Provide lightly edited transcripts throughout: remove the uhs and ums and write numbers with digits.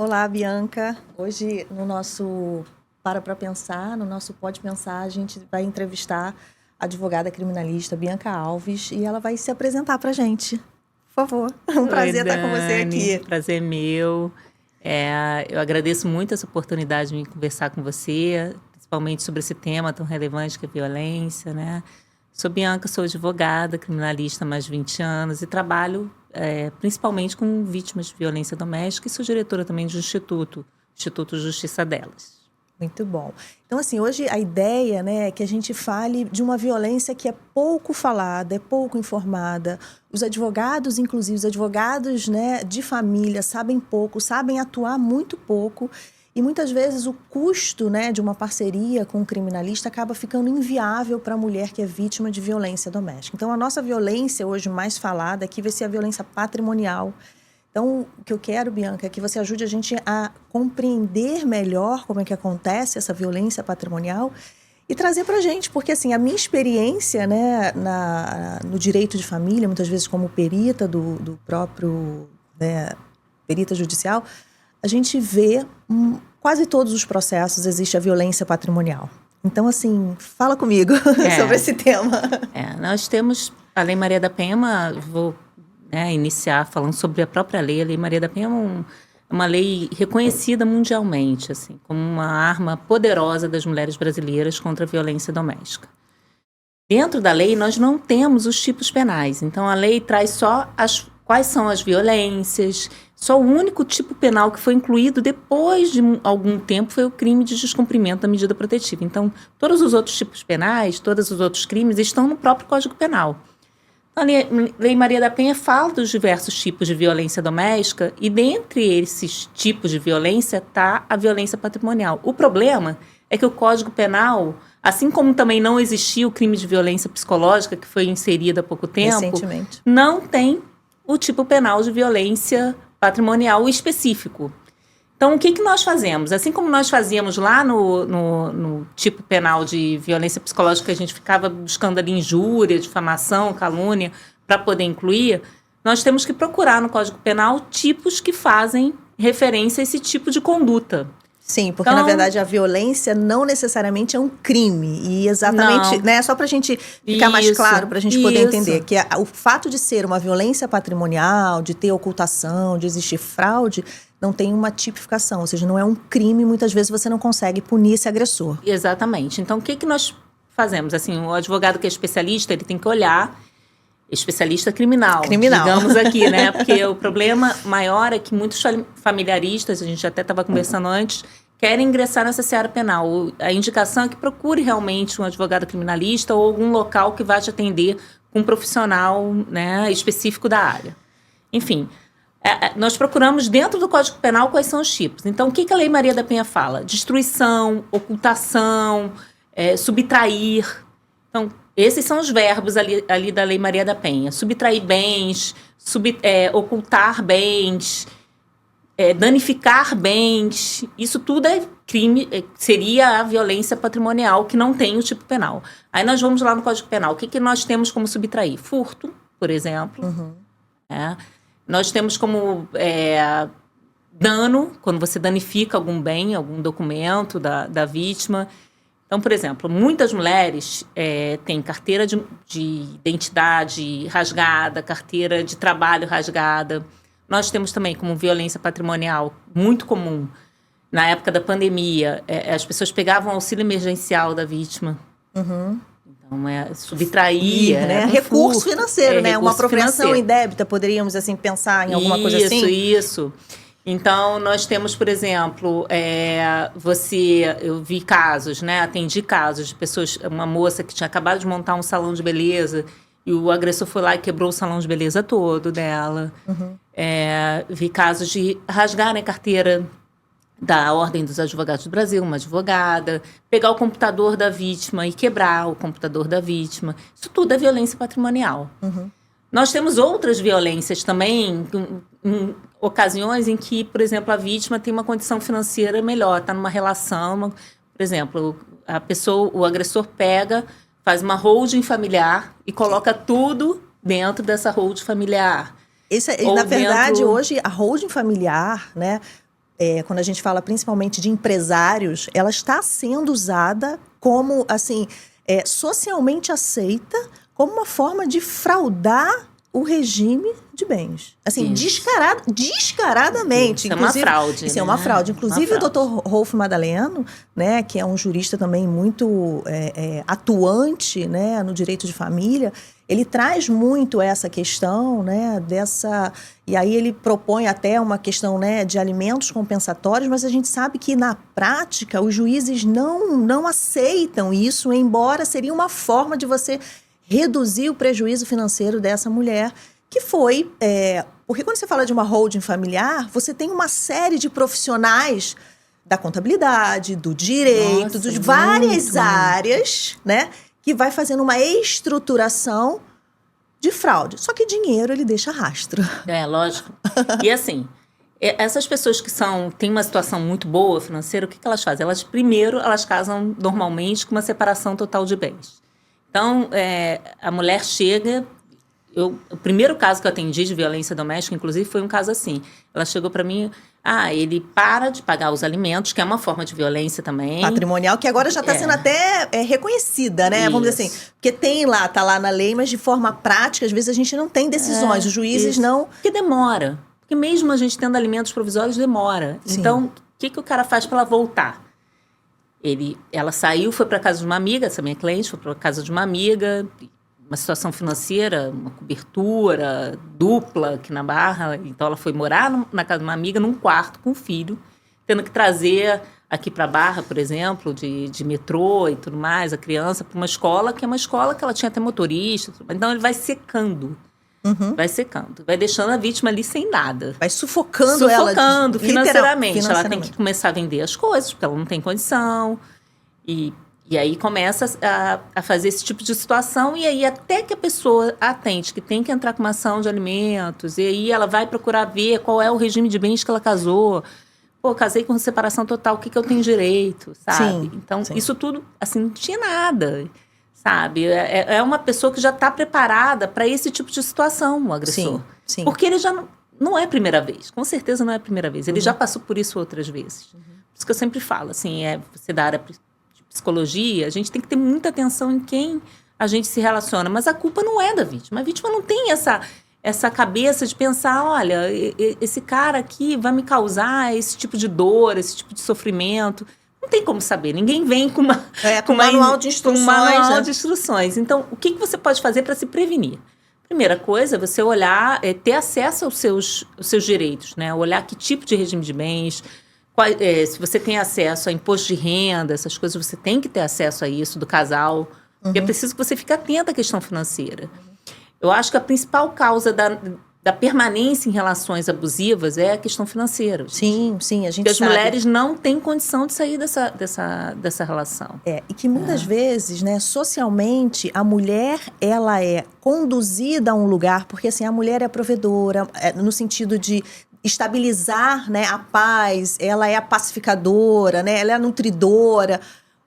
Olá, Bianca. Hoje, no nosso Para Pensar, no nosso Pode Pensar, a gente vai entrevistar a advogada criminalista Bianca Alves e ela vai se apresentar para a gente. Por favor, é um Oi, prazer estar com você Dani. aqui. Prazer é meu. Eu agradeço muito essa oportunidade de vir conversar com você, principalmente sobre esse tema tão relevante que é a violência, né? Sou Bianca, sou advogada, criminalista há mais de 20 anos e trabalho principalmente com vítimas de violência doméstica e sou diretora também de um Instituto Justiça Delas. Muito bom. Então, assim, hoje a ideia, né, é que a gente fale de uma violência que é pouco falada, é pouco informada. Os advogados, inclusive os advogados, né, de família, sabem pouco, sabem atuar muito pouco. E muitas vezes o custo, né, de uma parceria com um criminalista acaba ficando inviável para a mulher que é vítima de violência doméstica. Então, a nossa violência hoje mais falada aqui vai ser a violência patrimonial. Então, o que eu quero, Bianca, é que você ajude a gente a compreender melhor como é que acontece essa violência patrimonial e trazer para a gente, porque assim, a minha experiência, né, no direito de família, muitas vezes como perita do próprio, né, perita judicial, a gente vê quase todos os processos existe a violência patrimonial. Então, assim, fala comigo sobre esse tema. Nós temos a Lei Maria da Penha, vou iniciar falando sobre a própria lei. A Lei Maria da Penha é uma lei reconhecida mundialmente, assim, como uma arma poderosa das mulheres brasileiras contra a violência doméstica. Dentro da lei, nós não temos os tipos penais. Então, a lei traz só quais são as violências. Só o único tipo penal que foi incluído depois de algum tempo foi o crime de descumprimento da medida protetiva. Então, todos os outros tipos penais, todos os outros crimes estão no próprio Código Penal. A Lei Maria da Penha fala dos diversos tipos de violência doméstica e dentre esses tipos de violência está a violência patrimonial. O problema é que o Código Penal, assim como também não existia o crime de violência psicológica, que foi inserido há pouco tempo, Recentemente, não tem o tipo penal de violência patrimonial específico. Então, o que nós fazemos? Assim como nós fazíamos lá no tipo penal de violência psicológica, que a gente ficava buscando ali injúria, difamação, calúnia, para poder incluir, nós temos que procurar no Código Penal tipos que fazem referência a esse tipo de conduta. sim, porque na verdade a violência não necessariamente é um crime. E exatamente, Não. né? Só para a gente ficar mais claro, para a gente poder entender que o fato de ser uma violência patrimonial, de ter ocultação, de existir fraude, não tem uma tipificação, ou seja, não é um crime, muitas vezes você não consegue punir esse agressor. Exatamente. Então, o que nós fazemos? Assim, o advogado que é especialista, ele tem que olhar, especialista criminal, digamos aqui, né? Porque o problema maior é que muitos familiaristas, a gente até estava conversando antes, querem ingressar nessa seara penal. A indicação é que procure realmente um advogado criminalista ou algum local que vá te atender com um profissional, né, específico da área. Enfim, nós procuramos dentro do Código Penal quais são os tipos. Então, o que a Lei Maria da Penha fala? Destruição, ocultação, subtrair. Então, esses são os verbos ali da Lei Maria da Penha. Subtrair bens, ocultar bens, danificar bens. Isso tudo é crime, seria a violência patrimonial, que não tem o tipo penal. Aí nós vamos lá no Código Penal. O que nós temos como subtrair? Furto, por exemplo. Uhum. Nós temos como dano, quando você danifica algum bem, algum documento da vítima. Então, por exemplo, muitas mulheres têm carteira de identidade rasgada, carteira de trabalho rasgada. Nós temos também como violência patrimonial muito comum, na época da pandemia, as pessoas pegavam auxílio emergencial da vítima. Uhum. Então, subtrair, né? Recurso financeiro, né? Uma apropriação indébita, poderíamos assim pensar em alguma coisa assim? Isso. Então, nós temos, por exemplo, eu vi casos, né? Atendi casos de pessoas, uma moça que tinha acabado de montar um salão de beleza e o agressor foi lá e quebrou o salão de beleza todo dela. Uhum. Vi casos de rasgarem a carteira da Ordem dos Advogados do Brasil, uma advogada, pegar o computador da vítima e quebrar o computador da vítima. Isso tudo é violência patrimonial. Uhum. Nós temos outras violências também, em ocasiões em que, por exemplo, a vítima tem uma condição financeira melhor, está numa relação, por exemplo, o agressor pega, faz uma holding familiar e coloca tudo dentro dessa holding familiar. Na verdade, hoje, a holding familiar, né? quando a gente fala principalmente de empresários, ela está sendo usada como, assim, socialmente aceita como uma forma de fraudar o regime de bens. Assim, descaradamente. Isso é uma fraude. Isso é uma fraude. Inclusive, o Dr. Rolf Madaleno, né, que é um jurista também muito atuante, né, no direito de família, ele traz muito essa questão, né, e aí ele propõe até uma questão, né, de alimentos compensatórios, mas a gente sabe que na prática os juízes não aceitam isso, embora seria uma forma de você reduzir o prejuízo financeiro dessa mulher, que foi... porque quando você fala de uma holding familiar, você tem uma série de profissionais da contabilidade, do direito, de várias áreas, né, que vai fazendo uma estruturação de fraude. Só que dinheiro, ele deixa rastro. Lógico. E assim, essas pessoas que têm uma situação muito boa financeira, o que elas fazem? Primeiro, elas casam normalmente com uma separação total de bens. Então, a mulher chega... o primeiro caso que eu atendi de violência doméstica, inclusive, foi um caso assim. Ela chegou para mim, ele para de pagar os alimentos, que é uma forma de violência também. Patrimonial, que agora já está sendo até reconhecida, né? Isso. Vamos dizer assim, porque tá lá na lei, mas de forma prática, às vezes a gente não tem decisões, os juízes não... Porque demora. Porque mesmo a gente tendo alimentos provisórios, demora. Sim. Então, o que o cara faz para ela voltar? Ela saiu, foi para casa de uma amiga, essa minha cliente foi para casa de uma amiga, uma situação financeira, uma cobertura dupla aqui na Barra. Então, ela foi morar na casa de uma amiga, num quarto com o filho, tendo que trazer aqui para a Barra, por exemplo, de metrô e tudo mais, a criança para uma escola, que é uma escola que ela tinha até motorista. Então, ele vai secando. Vai secando. Vai deixando a vítima ali sem nada. Vai sufocando ela. Sufocando financeiramente. Ela tem que começar a vender as coisas, porque ela não tem condição. E aí começa a fazer esse tipo de situação. E aí até que a pessoa atente que tem que entrar com uma ação de alimentos. E aí ela vai procurar ver qual é o regime de bens que ela casou. Casei com separação total, o que eu tenho direito, sabe? Sim, então, sim. Isso tudo, assim, não tinha nada. Sabe? É uma pessoa que já está preparada para esse tipo de situação, o agressor. Sim. Porque ele já não é a primeira vez. Com certeza não é a primeira vez. Ele já passou por isso outras vezes. Por isso que eu sempre falo, assim, você da área de psicologia, a gente tem que ter muita atenção em quem a gente se relaciona. Mas a culpa não é da vítima. A vítima não tem essa cabeça de pensar, olha, esse cara aqui vai me causar esse tipo de dor, esse tipo de sofrimento. Não tem como saber. Ninguém vem com um manual de instruções. Um manual de instruções. Então, o que você pode fazer para se prevenir? Primeira coisa é você olhar, ter acesso aos seus direitos, né? Olhar que tipo de regime de bens, se você tem acesso a imposto de renda, essas coisas, você tem que ter acesso a isso do casal. Porque é preciso que você fique atenta à questão financeira. Eu acho que a principal causa da permanência em relações abusivas é a questão financeira. Sim, a gente porque sabe. As mulheres não têm condição de sair dessa relação. E que muitas vezes, né, socialmente, a mulher, ela é conduzida a um lugar, porque assim, a mulher é provedora, no sentido de estabilizar, né, a paz, ela é a pacificadora, né, ela é a nutridora.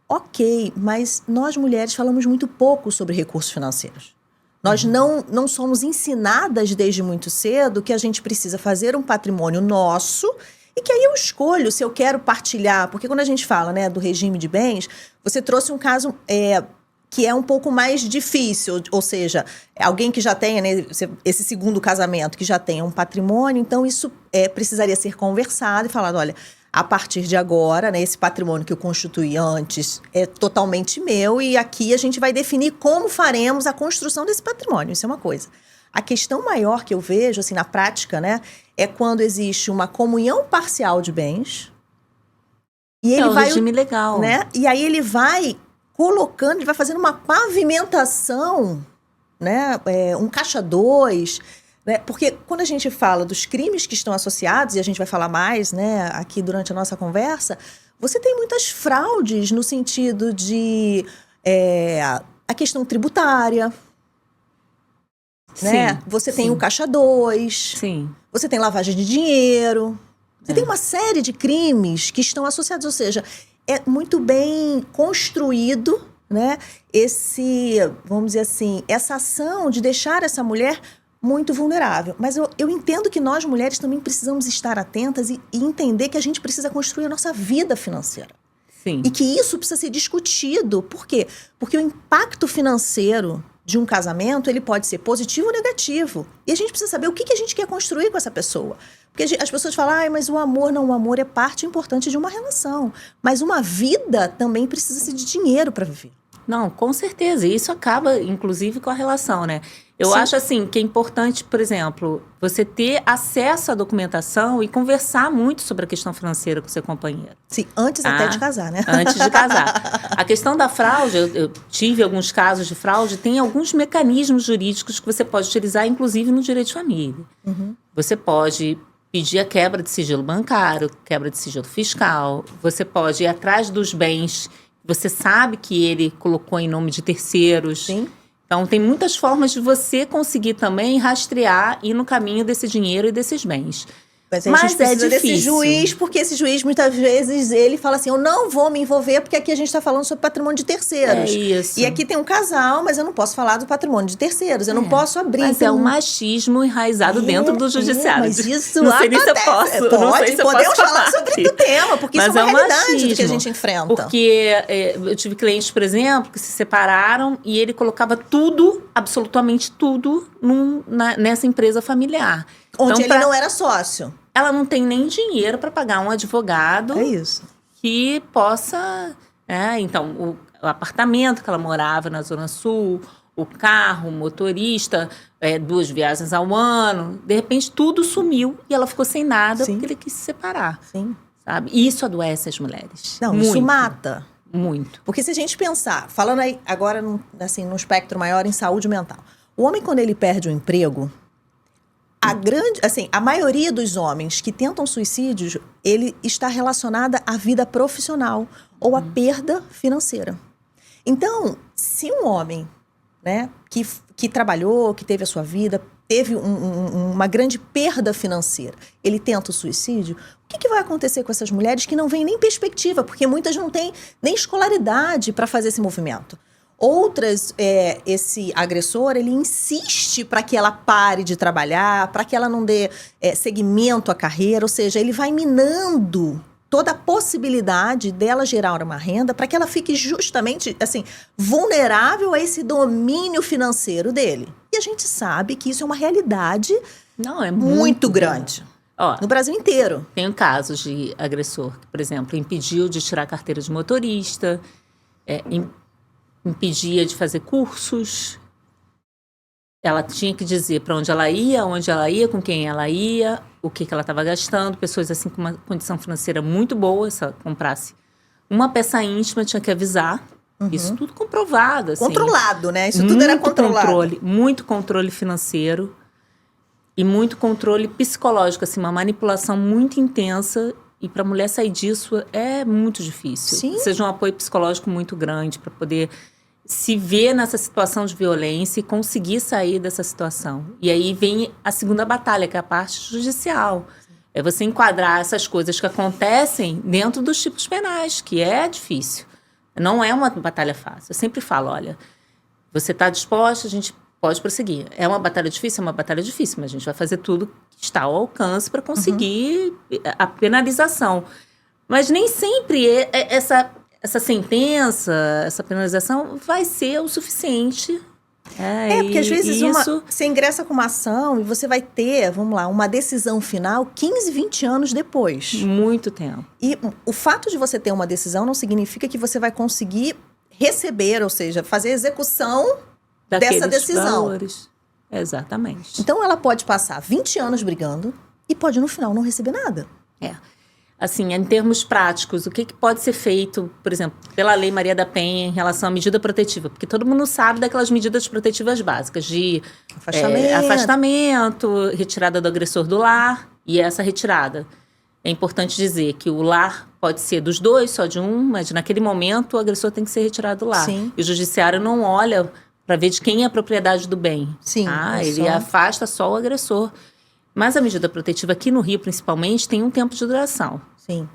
Ok, mas nós mulheres falamos muito pouco sobre recursos financeiros. Nós não somos ensinadas desde muito cedo que a gente precisa fazer um patrimônio nosso e que aí eu escolho se eu quero partilhar. Porque quando a gente fala, né, do regime de bens, você trouxe um caso que é um pouco mais difícil. Ou seja, alguém que já tenha, né, esse segundo casamento, que já tenha um patrimônio. Então, isso precisaria ser conversado e falado, olha... A partir de agora, né, esse patrimônio que eu constituí antes é totalmente meu e aqui a gente vai definir como faremos a construção desse patrimônio. Isso é uma coisa. A questão maior que eu vejo, assim, na prática, né, é quando existe uma comunhão parcial de bens. E ele vai, regime legal. Né, e aí ele vai colocando, ele vai fazendo uma pavimentação, né, um caixa 2... Né? Porque quando a gente fala dos crimes que estão associados, e a gente vai falar mais, né, aqui durante a nossa conversa, você tem muitas fraudes no sentido de a questão tributária, né? Você tem o caixa 2, você tem lavagem de dinheiro, você tem uma série de crimes que estão associados, ou seja, é muito bem construído, né, vamos dizer assim, essa ação de deixar essa mulher muito vulnerável. Mas eu entendo que nós, mulheres, também precisamos estar atentas e entender que a gente precisa construir a nossa vida financeira. Sim. E que isso precisa ser discutido. Por quê? Porque o impacto financeiro de um casamento, ele pode ser positivo ou negativo. E a gente precisa saber o que a gente quer construir com essa pessoa. Porque as pessoas falam, mas o amor é parte importante de uma relação. Mas uma vida também precisa de dinheiro para viver. Não, com certeza. E isso acaba, inclusive, com a relação, né? Eu Sim. acho, assim, que é importante, por exemplo, você ter acesso à documentação e conversar muito sobre a questão financeira com seu companheiro. Sim, antes até de casar, né? Antes de casar. A questão da fraude, eu tive alguns casos de fraude, tem alguns mecanismos jurídicos que você pode utilizar, inclusive no direito de família. Uhum. Você pode pedir a quebra de sigilo bancário, quebra de sigilo fiscal, você pode ir atrás dos bens você sabe que ele colocou em nome de terceiros. Sim. Então, tem muitas formas de você conseguir também rastrear e ir no caminho desse dinheiro e desses bens. Mas a gente precisa desse juiz, porque esse juiz, muitas vezes, ele fala assim, eu não vou me envolver, porque aqui a gente está falando sobre patrimônio de terceiros. É isso. E aqui tem um casal, mas eu não posso falar do patrimônio de terceiros, eu não posso abrir. Mas é um machismo enraizado dentro do judiciário. Mas isso não sei nem se eu posso. Podemos falar sobre o tema, porque isso é uma realidade do que a gente enfrenta. Porque eu tive clientes, por exemplo, que se separaram e ele colocava tudo, absolutamente tudo, nessa empresa familiar. Onde então, ele não era sócio. Ela não tem nem dinheiro para pagar um advogado que possa... então, o apartamento que ela morava na Zona Sul, o carro, o motorista, 2 viagens ao ano. De repente, tudo sumiu e ela ficou sem nada porque ele quis se separar. Sim. Sabe? E isso adoece as mulheres. Não, muito. Isso mata. Muito. Porque se a gente pensar, falando aí agora num espectro maior em saúde mental. O homem, quando ele perde o emprego... A maioria dos homens que tentam suicídios, ele está relacionada à vida profissional ou à perda financeira. Então, se um homem, né, que trabalhou, que teve a sua vida, teve uma grande perda financeira, ele tenta o suicídio, o que vai acontecer com essas mulheres que não vêm nem perspectiva, porque muitas não têm nem escolaridade para fazer esse movimento? Outras, esse agressor, ele insiste para que ela pare de trabalhar, para que ela não dê seguimento à carreira, ou seja, ele vai minando toda a possibilidade dela gerar uma renda para que ela fique justamente, assim, vulnerável a esse domínio financeiro dele. E a gente sabe que isso é uma realidade muito grande. No Brasil inteiro. Tem casos de agressor que, por exemplo, impediu de tirar a carteira de motorista, impedia de fazer cursos. Ela tinha que dizer para onde ela ia, com quem ela ia, o que ela estava gastando. Pessoas assim com uma condição financeira muito boa, se ela comprasse uma peça íntima, tinha que avisar. Isso tudo comprovado. Assim. Controlado, né? Isso tudo era controlado. Muito controle financeiro e muito controle psicológico, assim, uma manipulação muito intensa. E para a mulher sair disso é muito difícil. Sim. Precisa de um apoio psicológico muito grande para poder se ver nessa situação de violência e conseguir sair dessa situação. E aí vem a segunda batalha, que é a parte judicial. É você enquadrar essas coisas que acontecem dentro dos tipos penais, que é difícil. Não é uma batalha fácil. Eu sempre falo, olha, você está disposta, a gente pode prosseguir. É uma batalha difícil? É uma batalha difícil, mas a gente vai fazer tudo que está ao alcance para conseguir a penalização. Mas nem sempre essa sentença, essa penalização vai ser o suficiente. Porque às vezes você ingressa com uma ação e você vai ter, uma decisão final 15, 20 anos depois. Muito tempo. E o fato de você ter uma decisão não significa que você vai conseguir receber, ou seja, fazer a execução dessa decisão. Valores. Exatamente. Então ela pode passar 20 anos brigando e pode no final não receber nada. Assim, em termos práticos, o que pode ser feito, por exemplo, pela Lei Maria da Penha em relação à medida protetiva? Porque todo mundo sabe daquelas medidas protetivas básicas de afastamento, retirada do agressor do lar. E essa retirada, é importante dizer que o lar pode ser dos dois, só de um, mas naquele momento o agressor tem que ser retirado do lar. Sim. E o judiciário não olha para ver de quem é a propriedade do bem. Sim. Ele afasta só o agressor. Mas a medida protetiva aqui no Rio, principalmente, tem um tempo de duração. Sim.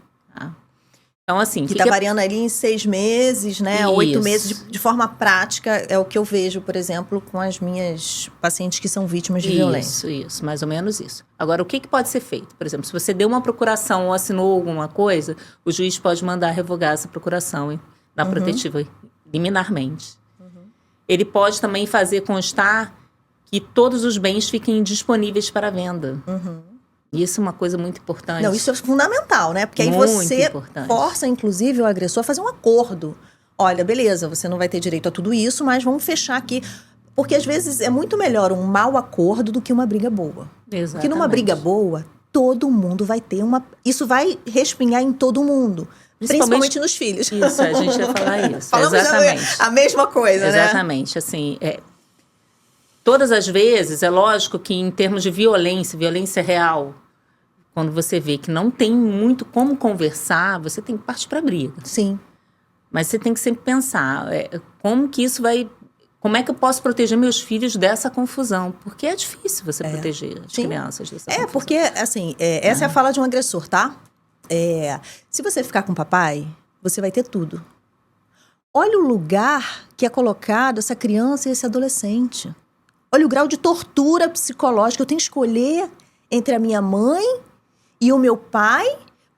Então, assim... Que tá variando ali em 6 meses, né? Isso. 8 meses, de forma prática, é o que eu vejo, por exemplo, com as minhas pacientes que são vítimas de violência. Isso, mais ou menos isso. Agora, o que pode ser feito? Por exemplo, se você deu uma procuração ou assinou alguma coisa, o juiz pode mandar revogar essa procuração na protetiva, liminarmente. Ele pode também fazer constar que todos os bens fiquem disponíveis para venda. Isso é uma coisa muito importante. Não, isso é fundamental, né? Porque aí você força, inclusive, o agressor a fazer um acordo. Olha, beleza, você não vai ter direito a tudo isso, mas vamos fechar aqui. Porque, às vezes, é muito melhor um mau acordo do que uma briga boa. Exatamente. Porque numa briga boa, todo mundo vai ter uma... Isso vai respingar em todo mundo. Principalmente nos filhos. Isso, a gente vai falar isso. Falamos exatamente. A mesma coisa, né? Exatamente, assim... Todas as vezes, é lógico que em termos de violência real, quando você vê que não tem muito como conversar, você tem que partir para a briga. Sim. Mas você tem que sempre pensar, como que isso vai... Como é que eu posso proteger meus filhos dessa confusão? Porque é difícil você proteger as crianças dessa confusão. Porque, assim, essa é a fala de um agressor, tá? Se você ficar com o papai, você vai ter tudo. Olha o lugar que é colocado essa criança e esse adolescente. Olha o grau de tortura psicológica. Eu tenho que escolher entre a minha mãe e o meu pai,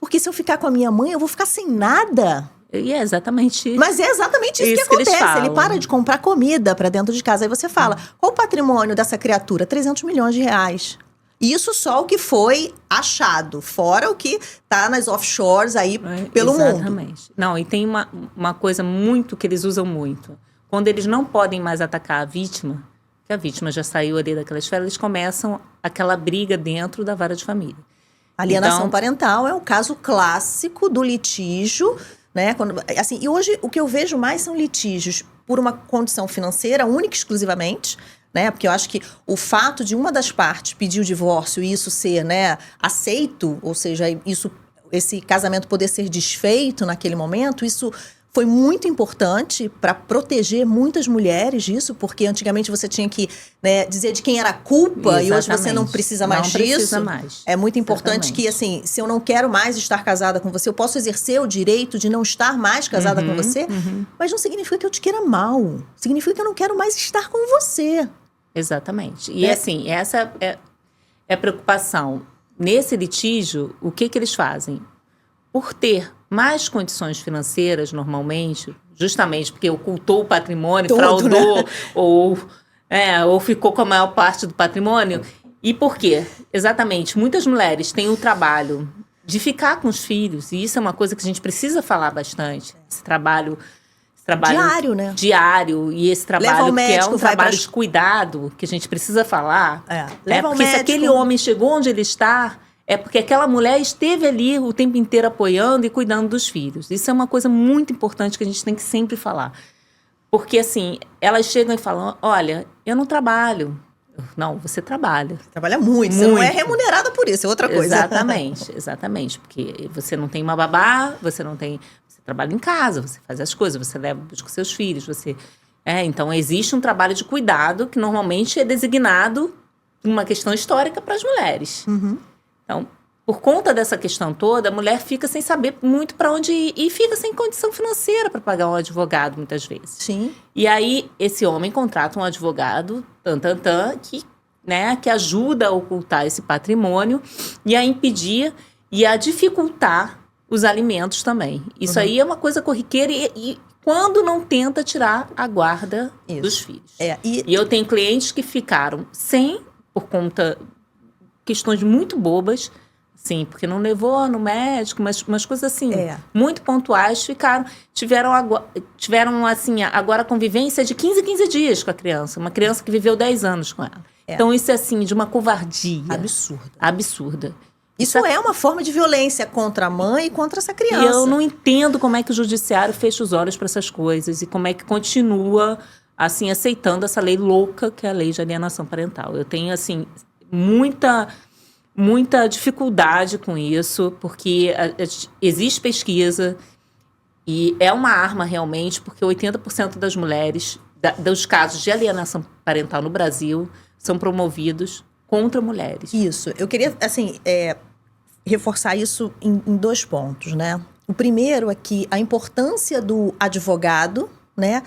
porque se eu ficar com a minha mãe, eu vou ficar sem nada. E é exatamente... Mas é exatamente isso que acontece. Ele para de comprar comida para dentro de casa. Aí você fala, qual o patrimônio dessa criatura? 300 milhões de reais. Isso só o que foi achado, fora o que tá nas offshores aí pelo mundo. Exatamente. Não, e tem uma coisa muito que eles usam muito. Quando eles não podem mais atacar a vítima, que a vítima já saiu ali daquela esfera, eles começam aquela briga dentro da vara de família. Alienação parental é o caso clássico do litígio, né? E hoje o que eu vejo mais são litígios por uma condição financeira, única e exclusivamente, né? Porque eu acho que o fato de uma das partes pedir o divórcio e isso ser, né, aceito, ou seja, esse casamento poder ser desfeito naquele momento, isso foi muito importante para proteger muitas mulheres disso, porque antigamente você tinha que, né, dizer de quem era a culpa. Exatamente. E hoje você não precisa mais disso. Não precisa mais. É muito importante que, assim, se eu não quero mais estar casada com você, eu posso exercer o direito de não estar mais casada com você, mas não significa que eu te queira mal. Significa que eu não quero mais estar com você. Exatamente. E, assim, essa é a preocupação. Nesse litígio, o que eles fazem? Por ter mais condições financeiras, normalmente, justamente porque ocultou o patrimônio, fraudou, né? ou ficou com a maior parte do patrimônio. E por quê? Exatamente. Muitas mulheres têm o trabalho de ficar com os filhos, e isso é uma coisa que a gente precisa falar bastante. Esse trabalho diário, né? Diário, e esse trabalho que é um trabalho de cuidado, que a gente precisa falar. Porque se aquele homem chegou onde ele está... É porque aquela mulher esteve ali o tempo inteiro apoiando e cuidando dos filhos. Isso é uma coisa muito importante que a gente tem que sempre falar. Porque, assim, elas chegam e falam, olha, eu não trabalho. Não, você trabalha. Você trabalha muito. Você não é remunerada por isso, é outra coisa. Exatamente. Porque você não tem uma babá, você trabalha em casa, você faz as coisas, você busca seus filhos, então, existe um trabalho de cuidado que normalmente é designado uma questão histórica para as mulheres. Então, por conta dessa questão toda, a mulher fica sem saber muito para onde ir e fica sem condição financeira para pagar um advogado, muitas vezes. Sim. E aí, esse homem contrata um advogado, que ajuda a ocultar esse patrimônio e a impedir e a dificultar os alimentos também. Isso aí é uma coisa corriqueira e quando não tenta tirar a guarda dos filhos. E eu tenho clientes que ficaram sem, por conta... questões muito bobas, sim, porque não levou no médico, mas umas coisas assim, muito pontuais, tiveram assim, agora a convivência de 15 dias com a criança, uma criança que viveu 10 anos com ela. Então isso é assim, de uma covardia. Absurda. Isso é uma forma de violência contra a mãe e contra essa criança. E eu não entendo como é que o judiciário fecha os olhos para essas coisas e como é que continua, assim, aceitando essa lei louca que é a lei de alienação parental. Eu tenho, assim... muita dificuldade com isso, porque existe pesquisa e é uma arma realmente, porque 80% das mulheres, dos casos de alienação parental no Brasil, são promovidos contra mulheres. Isso. Eu queria, assim, reforçar isso em 2 pontos, né? O primeiro é que a importância do advogado, né?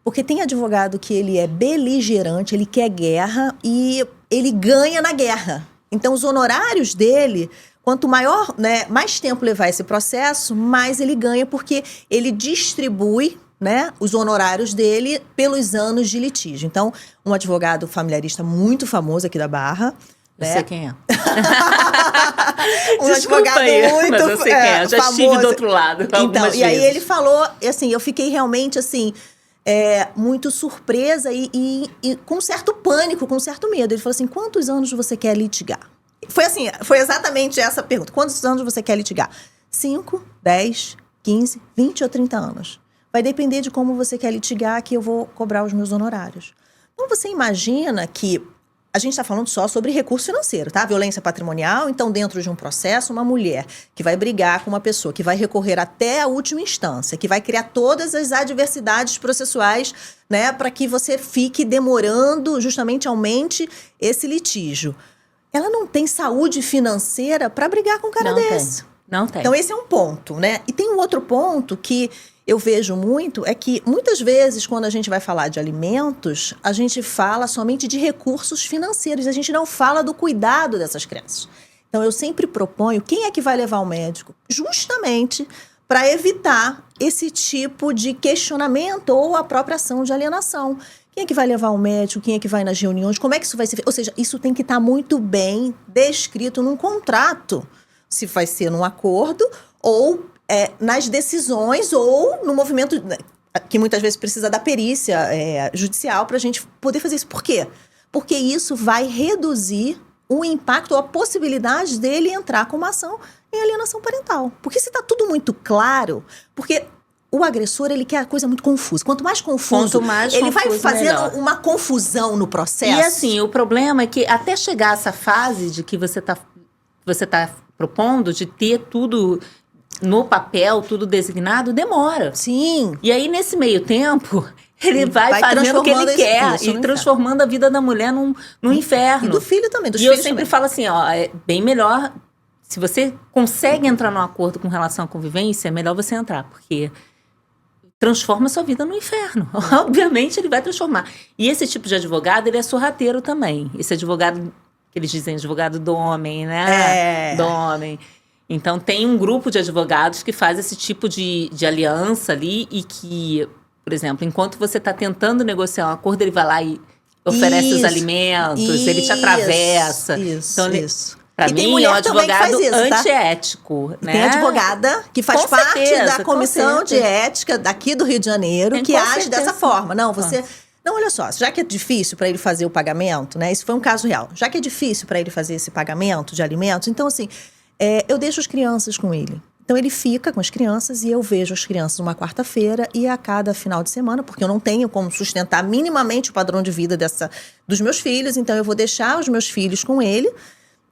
Porque tem advogado que ele é beligerante, ele quer guerra e ele ganha na guerra. Então, os honorários dele, quanto maior, né, mais tempo levar esse processo, mais ele ganha, porque ele distribui, né, os honorários dele pelos anos de litígio. Então, um advogado familiarista muito famoso aqui da Barra. Eu né? sei quem é. Um advogado muito mas eu sei quem é. Eu já famoso. estive do outro lado Então, vezes. E aí ele falou, assim, eu fiquei realmente, assim, muito surpresa e com certo pânico, com certo medo. Ele falou assim, quantos anos você quer litigar? Foi assim, foi exatamente essa pergunta. Quantos anos você quer litigar? 5, 10, 15, 20 ou 30 anos. Vai depender de como você quer litigar que eu vou cobrar os meus honorários. Então, você imagina que a gente está falando só sobre recurso financeiro, tá? Violência patrimonial. Então, dentro de um processo, uma mulher que vai brigar com uma pessoa, que vai recorrer até a última instância, que vai criar todas as adversidades processuais, né? Para que você fique demorando, justamente aumente esse litígio. Ela não tem saúde financeira para brigar com um cara desse. Não tem. Então, esse é um ponto, né? E tem um outro ponto que eu vejo muito, é que muitas vezes, quando a gente vai falar de alimentos, a gente fala somente de recursos financeiros, a gente não fala do cuidado dessas crianças. Então, eu sempre proponho, quem é que vai levar o médico? Justamente para evitar esse tipo de questionamento ou a própria ação de alienação. Quem é que vai levar o médico? Quem é que vai nas reuniões? Como é que isso vai ser feito? Ou seja, isso tem que estar muito bem descrito num contrato. Se vai ser num acordo ou nas decisões ou no movimento que muitas vezes precisa da perícia judicial para a gente poder fazer isso. Por quê? Porque isso vai reduzir o impacto ou a possibilidade dele entrar com uma ação em alienação parental. Porque se está tudo muito claro, porque o agressor, ele quer a coisa muito confusa. Quanto mais confuso, ele vai fazendo uma confusão no processo. E assim, o problema é que até chegar a essa fase de que você tá propondo, de ter tudo no papel, tudo designado, demora. Sim. E aí, nesse meio tempo, ele vai fazendo o que ele quer e transformando a vida da mulher num inferno. E do filho também, dos filhos. E eu sempre falo assim, ó, é bem melhor, se você consegue entrar num acordo com relação à convivência, é melhor você entrar, porque transforma a sua vida no inferno. Obviamente, ele vai transformar. E esse tipo de advogado, ele é sorrateiro também. Esse advogado, que eles dizem advogado do homem, né? Do homem. Então, tem um grupo de advogados que faz esse tipo de aliança ali e que, por exemplo, enquanto você está tentando negociar um acordo, ele vai lá e oferece os alimentos, ele te atravessa. Para mim, é um advogado antiético. Né? Tem advogada que faz parte da comissão de ética daqui do Rio de Janeiro que age dessa forma. Não, você... Não, olha só, já que é difícil para ele fazer o pagamento, né? Isso foi um caso real. Já que é difícil para ele fazer esse pagamento de alimentos, então, assim, eu deixo as crianças com ele. Então, ele fica com as crianças e eu vejo as crianças uma quarta-feira e a cada final de semana, porque eu não tenho como sustentar minimamente o padrão de vida dos meus filhos, então eu vou deixar os meus filhos com ele.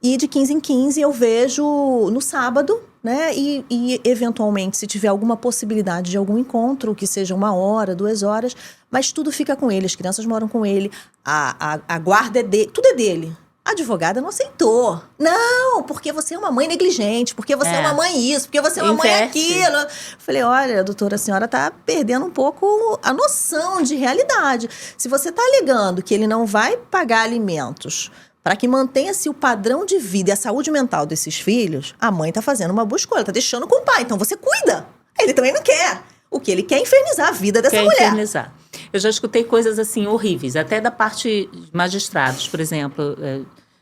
E de 15 em 15 eu vejo no sábado, né? E eventualmente, se tiver alguma possibilidade de algum encontro, que seja 1 hora, 2 horas, mas tudo fica com ele, as crianças moram com ele, a guarda é dele, tudo é dele. A advogada não aceitou. Não, porque você é uma mãe negligente, porque você é uma mãe isso, porque você é uma mãe aquilo. Eu falei, olha, doutora, a senhora está perdendo um pouco a noção de realidade. Se você está alegando que ele não vai pagar alimentos para que mantenha-se o padrão de vida e a saúde mental desses filhos, a mãe está fazendo uma boa escolha, está deixando com o pai. Então você cuida. Ele também não quer. O que ele quer é infernizar a vida dessa mulher. Infernizar. Eu já escutei coisas assim horríveis, até da parte de magistrados. Por exemplo,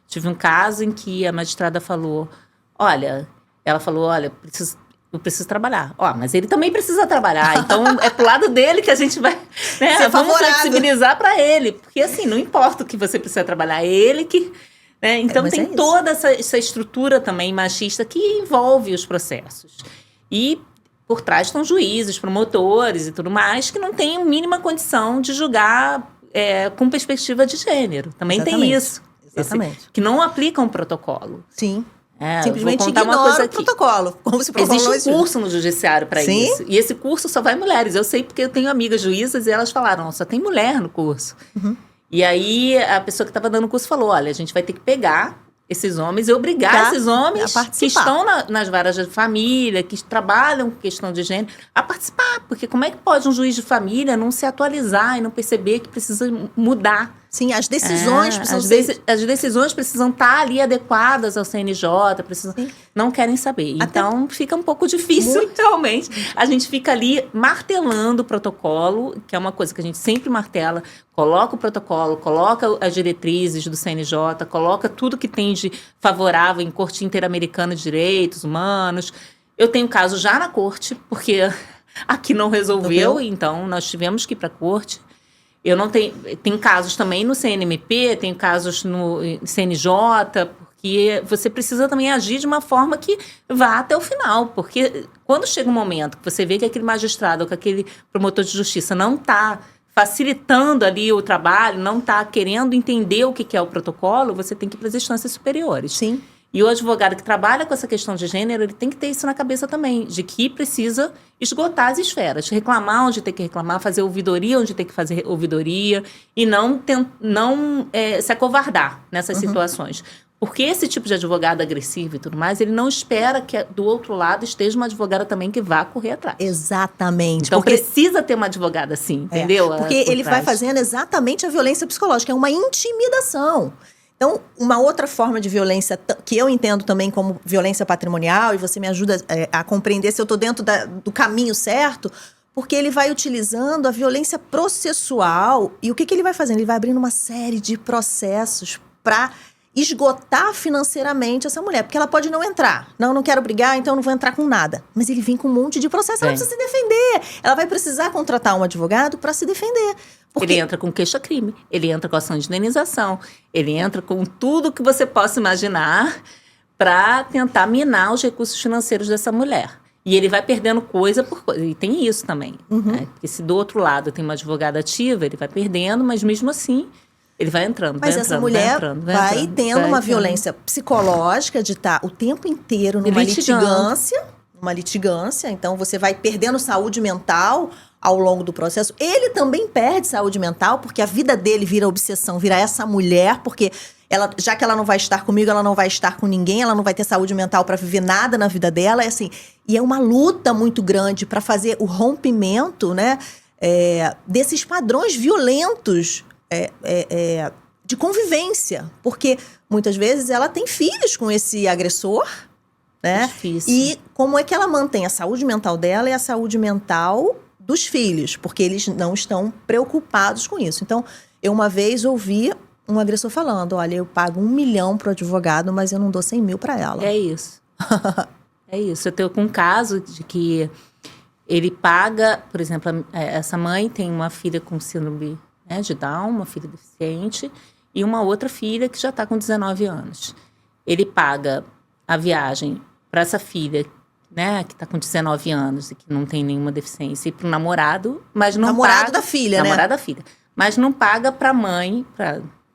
tive um caso em que a magistrada falou, eu preciso trabalhar. Mas ele também precisa trabalhar. Então, é pro lado dele que a gente vai, né? Vamos flexibilizar para ele. Porque, assim, não importa o que você precisa trabalhar, é ele que... Né? Então, tem toda essa estrutura também machista que envolve os processos. E por trás estão juízes, promotores e tudo mais, que não têm a mínima condição de julgar com perspectiva de gênero. Também tem isso. Exatamente. Que não aplicam o protocolo. Sim. Simplesmente ignora o protocolo. Como se existe um curso no judiciário para isso. E esse curso só vai mulheres. Eu sei porque eu tenho amigas juízas e elas falaram, só tem mulher no curso. Uhum. E aí a pessoa que estava dando o curso falou, olha, a gente vai ter que pegar esses homens e obrigar esses homens que estão nas varas de família, que trabalham com questão de gênero, a participar. Porque como é que pode um juiz de família não se atualizar e não perceber que precisa mudar? Sim, as decisões precisam as decisões precisam estar ali adequadas ao CNJ, não querem saber. Então, fica um pouco difícil, realmente. A gente fica ali martelando o protocolo, que é uma coisa que a gente sempre martela, coloca o protocolo, coloca as diretrizes do CNJ, coloca tudo que tem de favorável em Corte Interamericana de Direitos Humanos. Eu tenho caso já na corte, porque aqui não resolveu, então nós tivemos que ir para a corte. Eu não tenho... Tem casos também no CNMP, tem casos no CNJ, porque você precisa também agir de uma forma que vá até o final. Porque quando chega um momento que você vê que aquele magistrado ou que aquele promotor de justiça não está facilitando ali o trabalho, não está querendo entender o que é o protocolo, você tem que ir para as instâncias superiores. Sim. E o advogado que trabalha com essa questão de gênero, ele tem que ter isso na cabeça também, de que precisa esgotar as esferas, reclamar onde tem que reclamar, fazer ouvidoria onde tem que fazer ouvidoria e não se acovardar nessas situações. Porque esse tipo de advogado agressivo e tudo mais, ele não espera que do outro lado esteja uma advogada também que vá correr atrás. Exatamente. Então precisa ter uma advogada assim, entendeu? Porque ele vai fazendo exatamente a violência psicológica, é uma intimidação. Então, uma outra forma de violência que eu entendo também como violência patrimonial, e você me ajuda a compreender se eu estou dentro do caminho certo, porque ele vai utilizando a violência processual. E o que ele vai fazendo? Ele vai abrindo uma série de processos para esgotar financeiramente essa mulher. Porque ela pode não entrar. Não quero brigar, então não vou entrar com nada. Mas ele vem com um monte de processo, ela precisa se defender. Ela vai precisar contratar um advogado para se defender. Porque ele entra com queixa-crime, ele entra com ação de indenização, ele entra com tudo que você possa imaginar para tentar minar os recursos financeiros dessa mulher. E ele vai perdendo coisa por coisa. E tem isso também. Né? Porque se do outro lado tem uma advogada ativa, ele vai perdendo, mas mesmo assim ele vai entrando. Mas essa mulher vai tendo uma violência psicológica de estar o tempo inteiro numa litigância. Então você vai perdendo saúde mental ao longo do processo. Ele também perde saúde mental, porque a vida dele vira obsessão, vira essa mulher, porque já que ela não vai estar comigo, ela não vai estar com ninguém, ela não vai ter saúde mental para viver nada na vida dela. E é uma luta muito grande para fazer o rompimento, né, desses padrões violentos de convivência. Porque muitas vezes ela tem filhos com esse agressor, né? Difícil. E como é que ela mantém a saúde mental dela e a saúde mental dos filhos? Porque eles não estão preocupados com isso. Então, eu uma vez ouvi um agressor falando, olha, eu pago 1 milhão pro advogado, mas eu não dou 100 mil para ela. É isso. É isso. Eu tenho um caso de que ele paga, por exemplo, essa mãe tem uma filha com síndrome de Down, uma filha deficiente, e uma outra filha que já está com 19 anos. Ele paga a viagem para essa filha, né, que está com 19 anos e que não tem nenhuma deficiência, e para o namorado, mas não namorado da filha, né? Namorado da filha. Mas não paga para a mãe,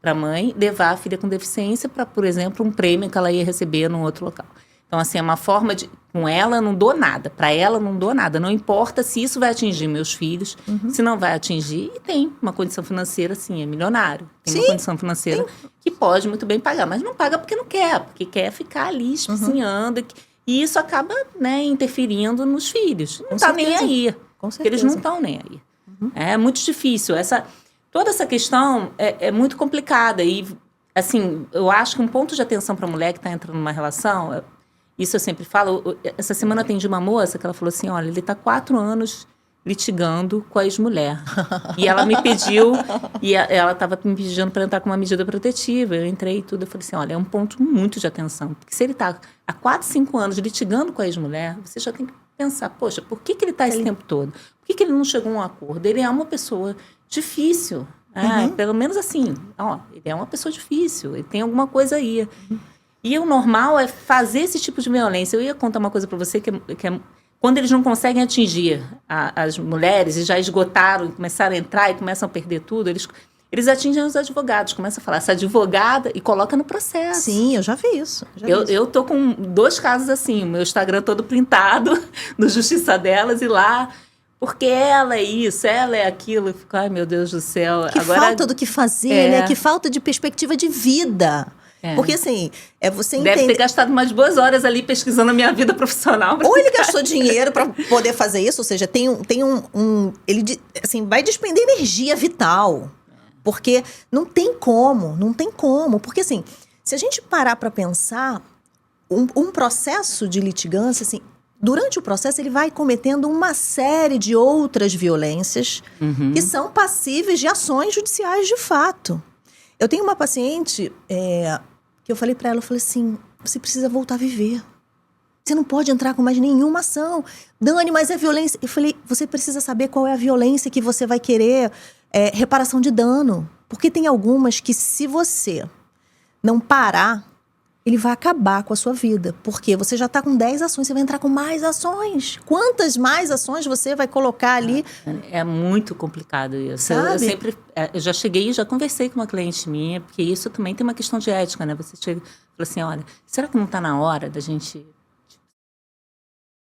para mãe levar a filha com deficiência para, por exemplo, um prêmio que ela ia receber num outro local. Então, assim, é uma forma de... Com ela, não dou nada. Para ela, não dou nada. Não importa se isso vai atingir meus filhos, se não vai atingir. E tem uma condição financeira, sim, é milionário. Tem uma condição financeira que pode muito bem pagar. Mas não paga porque não quer. Porque quer ficar ali espizinhando. E isso acaba, né, interferindo nos filhos. Não está nem aí. Com certeza. Eles não estão nem aí. É muito difícil. Toda essa questão é muito complicada. E, assim, eu acho que um ponto de atenção para a mulher que está entrando numa relação... Isso eu sempre falo. Essa semana eu atendi uma moça que ela falou assim, olha, ele está 4 anos litigando com a ex-mulher. E ela me pediu, e ela estava me pedindo para entrar com uma medida protetiva. Eu entrei e tudo, eu falei assim, olha, é um ponto muito de atenção. Porque se ele está há 4, 5 anos litigando com a ex-mulher, você já tem que pensar, poxa, por que ele está esse tempo todo? Por que ele não chegou a um acordo? Ele é uma pessoa difícil. Pelo menos assim, ele é uma pessoa difícil, ele tem alguma coisa aí. E o normal é fazer esse tipo de violência. Eu ia contar uma coisa para você que é quando eles não conseguem atingir as mulheres e já esgotaram, começaram a entrar e começam a perder tudo, eles atingem os advogados, começam a falar, essa advogada, e coloca no processo. Sim, eu já vi isso. Eu tô com 2 casos assim, o meu Instagram todo printado, no Justiça Delas, e lá... Porque ela é isso, ela é aquilo. Eu fico, ai, meu Deus do céu. Que falta do que fazer, né? Que falta de perspectiva de vida. Porque assim, você deve ter gastado umas boas horas ali pesquisando a minha vida profissional. Ou ele gastou dinheiro para poder fazer isso, ou seja, ele assim, vai despender energia vital. Porque não tem como. Porque assim, se a gente parar para pensar, um processo de litigância, assim, durante o processo ele vai cometendo uma série de outras violências que são passíveis de ações judiciais de fato. Eu tenho uma paciente que eu falei para ela, eu falei assim, você precisa voltar a viver. Você não pode entrar com mais nenhuma ação. Dani, mas é violência. Eu falei, você precisa saber qual é a violência que você vai querer, reparação de dano. Porque tem algumas que se você não parar, ele vai acabar com a sua vida. Porque você já está com 10 ações, você vai entrar com mais ações. Quantas mais ações você vai colocar ali? É muito complicado isso. Eu já cheguei e já conversei com uma cliente minha, porque isso também tem uma questão de ética, né? Você chega e fala assim, olha, será que não está na hora da gente...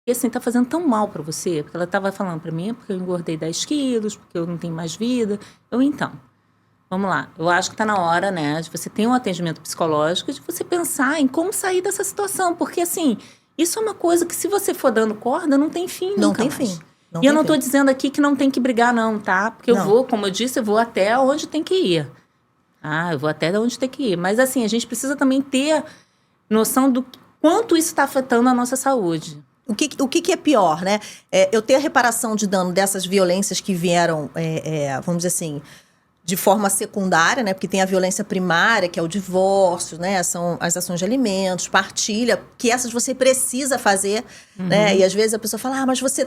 E assim, tá fazendo tão mal para você? Porque ela estava falando para mim, porque eu engordei 10 quilos, porque eu não tenho mais vida. Então... Vamos lá, eu acho que está na hora, né, de você ter um atendimento psicológico, de você pensar em como sair dessa situação. Porque, assim, isso é uma coisa que se você for dando corda, não tem fim Não nunca tem mais. fim. E eu não estou dizendo aqui que não tem que brigar, não, tá? Porque eu vou, como eu disse, eu vou até onde tem que ir. Eu vou até onde tem que ir. Mas, assim, a gente precisa também ter noção do quanto isso está afetando a nossa saúde. O que é pior, né? Eu ter a reparação de dano dessas violências que vieram, vamos dizer assim... de forma secundária, né? Porque tem a violência primária, que é o divórcio, né? São as ações de alimentos, partilha, que essas você precisa fazer, né? E às vezes a pessoa fala, mas você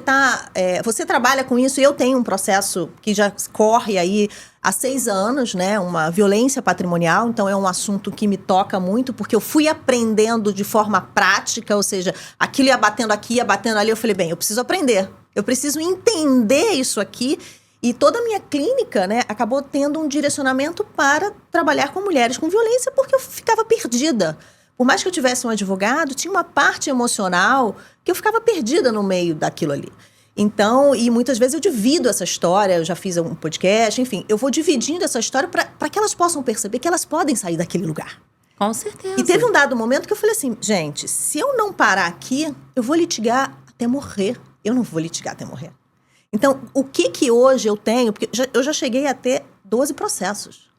trabalha com isso, e eu tenho um processo que já corre aí há 6 anos, né? Uma violência patrimonial, então é um assunto que me toca muito, porque eu fui aprendendo de forma prática, ou seja, aquilo ia batendo aqui, ia batendo ali, eu falei, bem, eu preciso aprender, eu preciso entender isso aqui. E toda a minha clínica, né, acabou tendo um direcionamento para trabalhar com mulheres com violência, porque eu ficava perdida. Por mais que eu tivesse um advogado, tinha uma parte emocional que eu ficava perdida no meio daquilo ali. Então, e muitas vezes eu divido essa história, eu já fiz um podcast, enfim, eu vou dividindo essa história para que elas possam perceber que elas podem sair daquele lugar. Com certeza. E teve um dado momento que eu falei assim, gente, se eu não parar aqui, eu vou litigar até morrer. Eu não vou litigar até morrer. Então, o que hoje eu tenho... Porque eu já cheguei a ter 12 processos.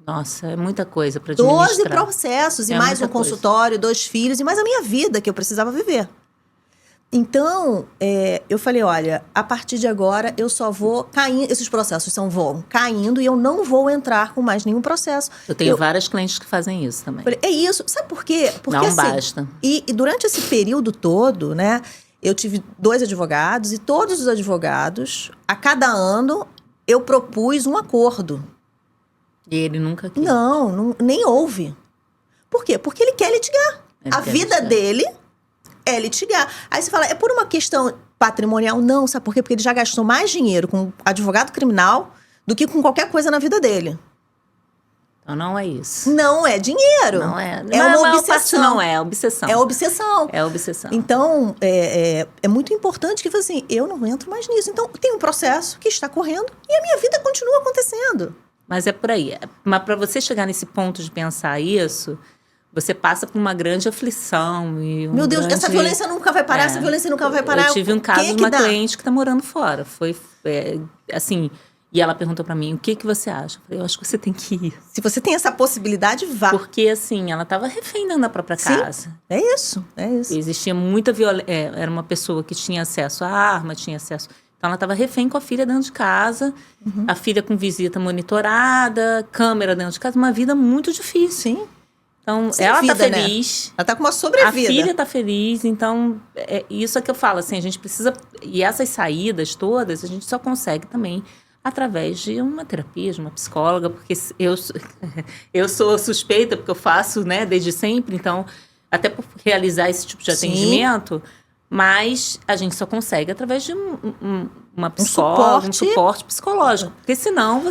Nossa, é muita coisa para administrar. 12 processos, e mais um consultório, 2 filhos, e mais a minha vida que eu precisava viver. Então, eu falei, olha, a partir de agora eu só vou caindo... Esses processos vão caindo e eu não vou entrar com mais nenhum processo. Eu tenho várias clientes que fazem isso também. Falei, é isso. Sabe por quê? Porque, não basta. E durante esse período todo, né... Eu tive 2 advogados e todos os advogados, a cada ano, eu propus um acordo. E ele nunca quis? Não, nem houve. Por quê? Porque ele quer litigar. A vida dele é litigar. Aí você fala, é por uma questão patrimonial? Não, sabe por quê? Porque ele já gastou mais dinheiro com advogado criminal do que com qualquer coisa na vida dele. Então não é isso. Não é dinheiro. Não é. É uma obsessão. Não é obsessão. É obsessão. É obsessão. Então, é muito importante que, assim, eu não entro mais nisso. Então, tem um processo que está correndo e a minha vida continua acontecendo. Mas é por aí. Mas para você chegar nesse ponto de pensar isso, você passa por uma grande aflição. E meu Deus, essa violência nunca vai parar, essa violência nunca vai parar. Eu tive um caso de uma cliente que está morando fora. Foi, assim... E ela perguntou pra mim, o que você acha? Eu falei, eu acho que você tem que ir. Se você tem essa possibilidade, vá. Porque, assim, ela tava refém dentro da própria casa. É isso. Existia muita violência. Era uma pessoa que tinha acesso à arma, tinha acesso... Então, ela tava refém com a filha dentro de casa. A filha com visita monitorada, câmera dentro de casa. Uma vida muito difícil. Sim. Então, ela tá feliz. Né? Ela tá com uma sobrevida. A filha tá feliz. Então, isso é que eu falo, assim, a gente precisa... E essas saídas todas, a gente só consegue também... através de uma terapia, de uma psicóloga, porque eu sou suspeita, porque eu faço, né, desde sempre, então, até por realizar esse tipo de atendimento, mas a gente só consegue através de uma psicóloga, um suporte psicológico, porque senão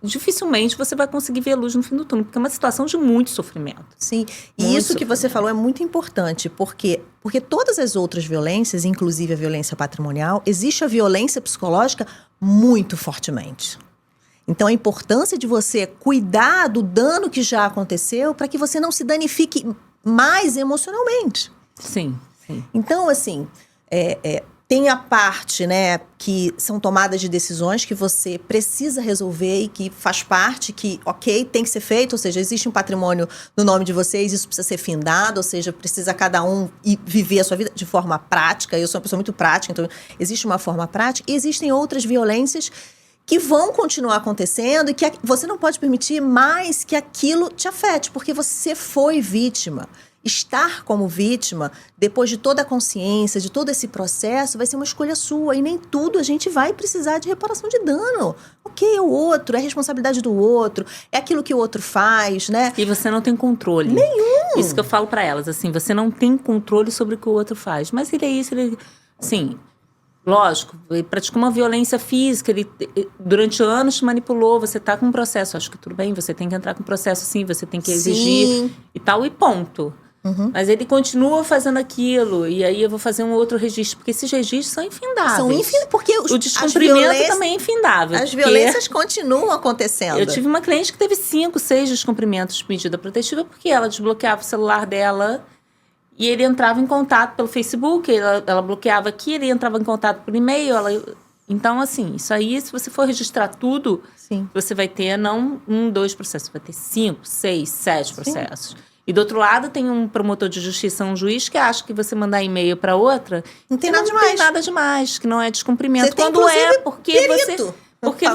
dificilmente você vai conseguir ver a luz no fim do túnel, porque é uma situação de muito sofrimento. Sim, e isso que você falou é muito importante, porque todas as outras violências, inclusive a violência patrimonial, existe a violência psicológica muito fortemente. Então, a importância de você cuidar do dano que já aconteceu para que você não se danifique mais emocionalmente. Sim, sim. Então, assim, tem a parte, né, que são tomadas de decisões que você precisa resolver e que faz parte, que, ok, tem que ser feito, ou seja, existe um patrimônio no nome de vocês, isso precisa ser findado, ou seja, precisa cada um ir viver a sua vida de forma prática. Eu sou uma pessoa muito prática, então existe uma forma prática. E existem outras violências que vão continuar acontecendo e que você não pode permitir mais que aquilo te afete, porque você foi vítima. Estar como vítima, depois de toda a consciência, de todo esse processo, vai ser uma escolha sua. E nem tudo a gente vai precisar de reparação de dano. Ok, é o outro, é a responsabilidade do outro, é aquilo que o outro faz, né? E você não tem controle. Nenhum! Isso que eu falo pra elas, assim, você não tem controle sobre o que o outro faz. Mas ele é isso, ele... Assim, lógico, ele praticou uma violência física, ele durante anos te manipulou, você tá com um processo. Acho que tudo bem, você tem que entrar com um processo, sim, você tem que exigir e tal, e ponto. Mas ele continua fazendo aquilo, e aí eu vou fazer um outro registro, porque esses registros são infindáveis. São infindáveis, porque o descumprimento também é infindável. As violências continuam acontecendo. Eu tive uma cliente que teve 5, 6 descumprimentos de medida protetiva, porque ela desbloqueava o celular dela e ele entrava em contato pelo Facebook, ela bloqueava aqui, ele entrava em contato por e-mail, Então, assim, isso aí, se você for registrar tudo, Sim. Você vai ter não 1, 2 processos, vai ter 5, 6, 7 processos. E do outro lado tem um promotor de justiça, um juiz que acha que você mandar e-mail para outra não tem nada demais. Não tem nada demais, que não é descumprimento. Você tem, quando é, porque perito. Porque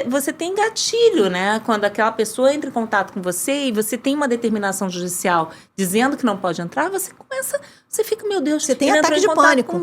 você tem gatilho, né? Quando aquela pessoa entra em contato com você e você tem uma determinação judicial dizendo que não pode entrar, você fica, meu Deus, você tem ataque de pânico.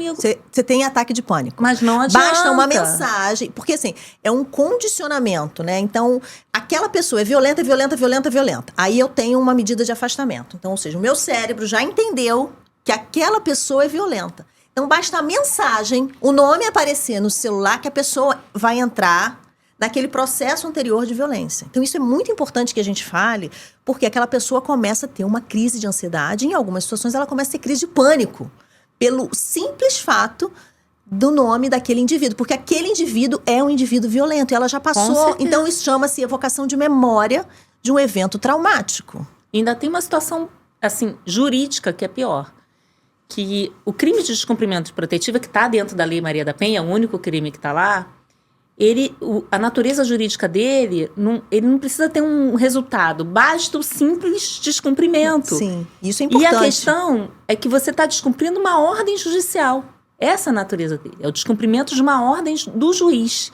Você tem ataque de pânico. Mas não adianta. Basta uma mensagem, porque assim, é um condicionamento, né? Então, aquela pessoa é violenta, violenta, violenta, violenta. Aí eu tenho uma medida de afastamento. Então, ou seja, o meu cérebro já entendeu que aquela pessoa é violenta. Então, basta a mensagem, o nome aparecer no celular que a pessoa vai entrar naquele processo anterior de violência. Então, isso é muito importante que a gente fale, porque aquela pessoa começa a ter uma crise de ansiedade. Em algumas situações, ela começa a ter crise de pânico, pelo simples fato do nome daquele indivíduo. Porque aquele indivíduo é um indivíduo violento e ela já passou. Então, isso chama-se evocação de memória de um evento traumático. Ainda tem uma situação, assim, jurídica que é pior. Que o crime de descumprimento protetivo, que está dentro da Lei Maria da Penha, é o único crime que está lá, a natureza jurídica dele, ele não precisa ter um resultado, basta o simples descumprimento. Sim, isso é importante. E a questão é que você está descumprindo uma ordem judicial. Essa é a natureza dele, é o descumprimento de uma ordem do juiz.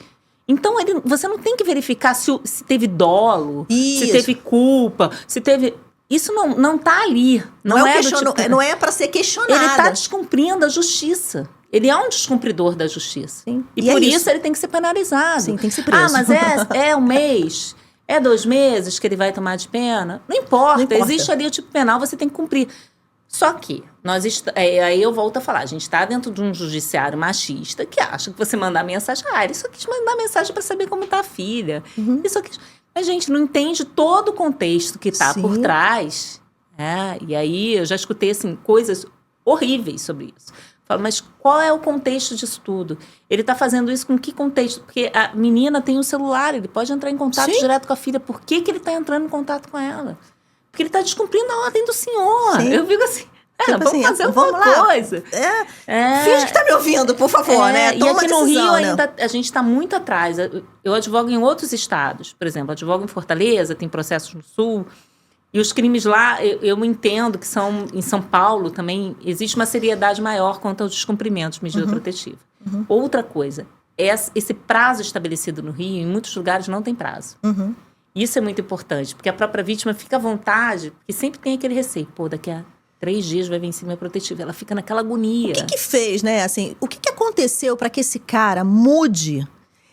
Então, você não tem que verificar se teve dolo, se teve culpa, se teve... Isso não tá ali. Não é para ser questionado. Ele tá descumprindo a justiça. Ele é um descumpridor da justiça. Sim. E por isso ele tem que ser penalizado. Sim, tem que ser preso. Mas é um mês, é 2 meses que ele vai tomar de pena. Não importa. Existe ali o tipo penal, você tem que cumprir. Só que, aí eu volto a falar, a gente está dentro de um judiciário machista que acha que você mandar mensagem, ele só quis mandar mensagem para saber como tá a filha. Isso aqui... A gente não entende todo o contexto que está por trás. E aí eu já escutei assim, coisas horríveis sobre isso. Falo, mas qual é o contexto disso tudo? Ele está fazendo isso com que contexto? Porque a menina tem um celular, ele pode entrar em contato direto com a filha. Por que ele está entrando em contato com ela? Porque ele está descumprindo a ordem do senhor. Sim. Eu digo assim... vamos assim, fazer alguma coisa. Finge que tá me ouvindo, por favor, né? Toma e aqui no Rio ainda a gente está muito atrás. Eu advogo em outros estados. Por exemplo, advogo em Fortaleza, tem processos no Sul. E os crimes lá, eu entendo que são... Em São Paulo também existe uma seriedade maior quanto aos descumprimentos de medida protetiva. Outra coisa, esse prazo estabelecido no Rio, em muitos lugares não tem prazo. Isso é muito importante, porque a própria vítima fica à vontade, porque sempre tem aquele receio. Daqui a 3 dias vai vencer minha protetiva. Ela fica naquela agonia. O que fez, né? Assim, o que aconteceu para que esse cara mude?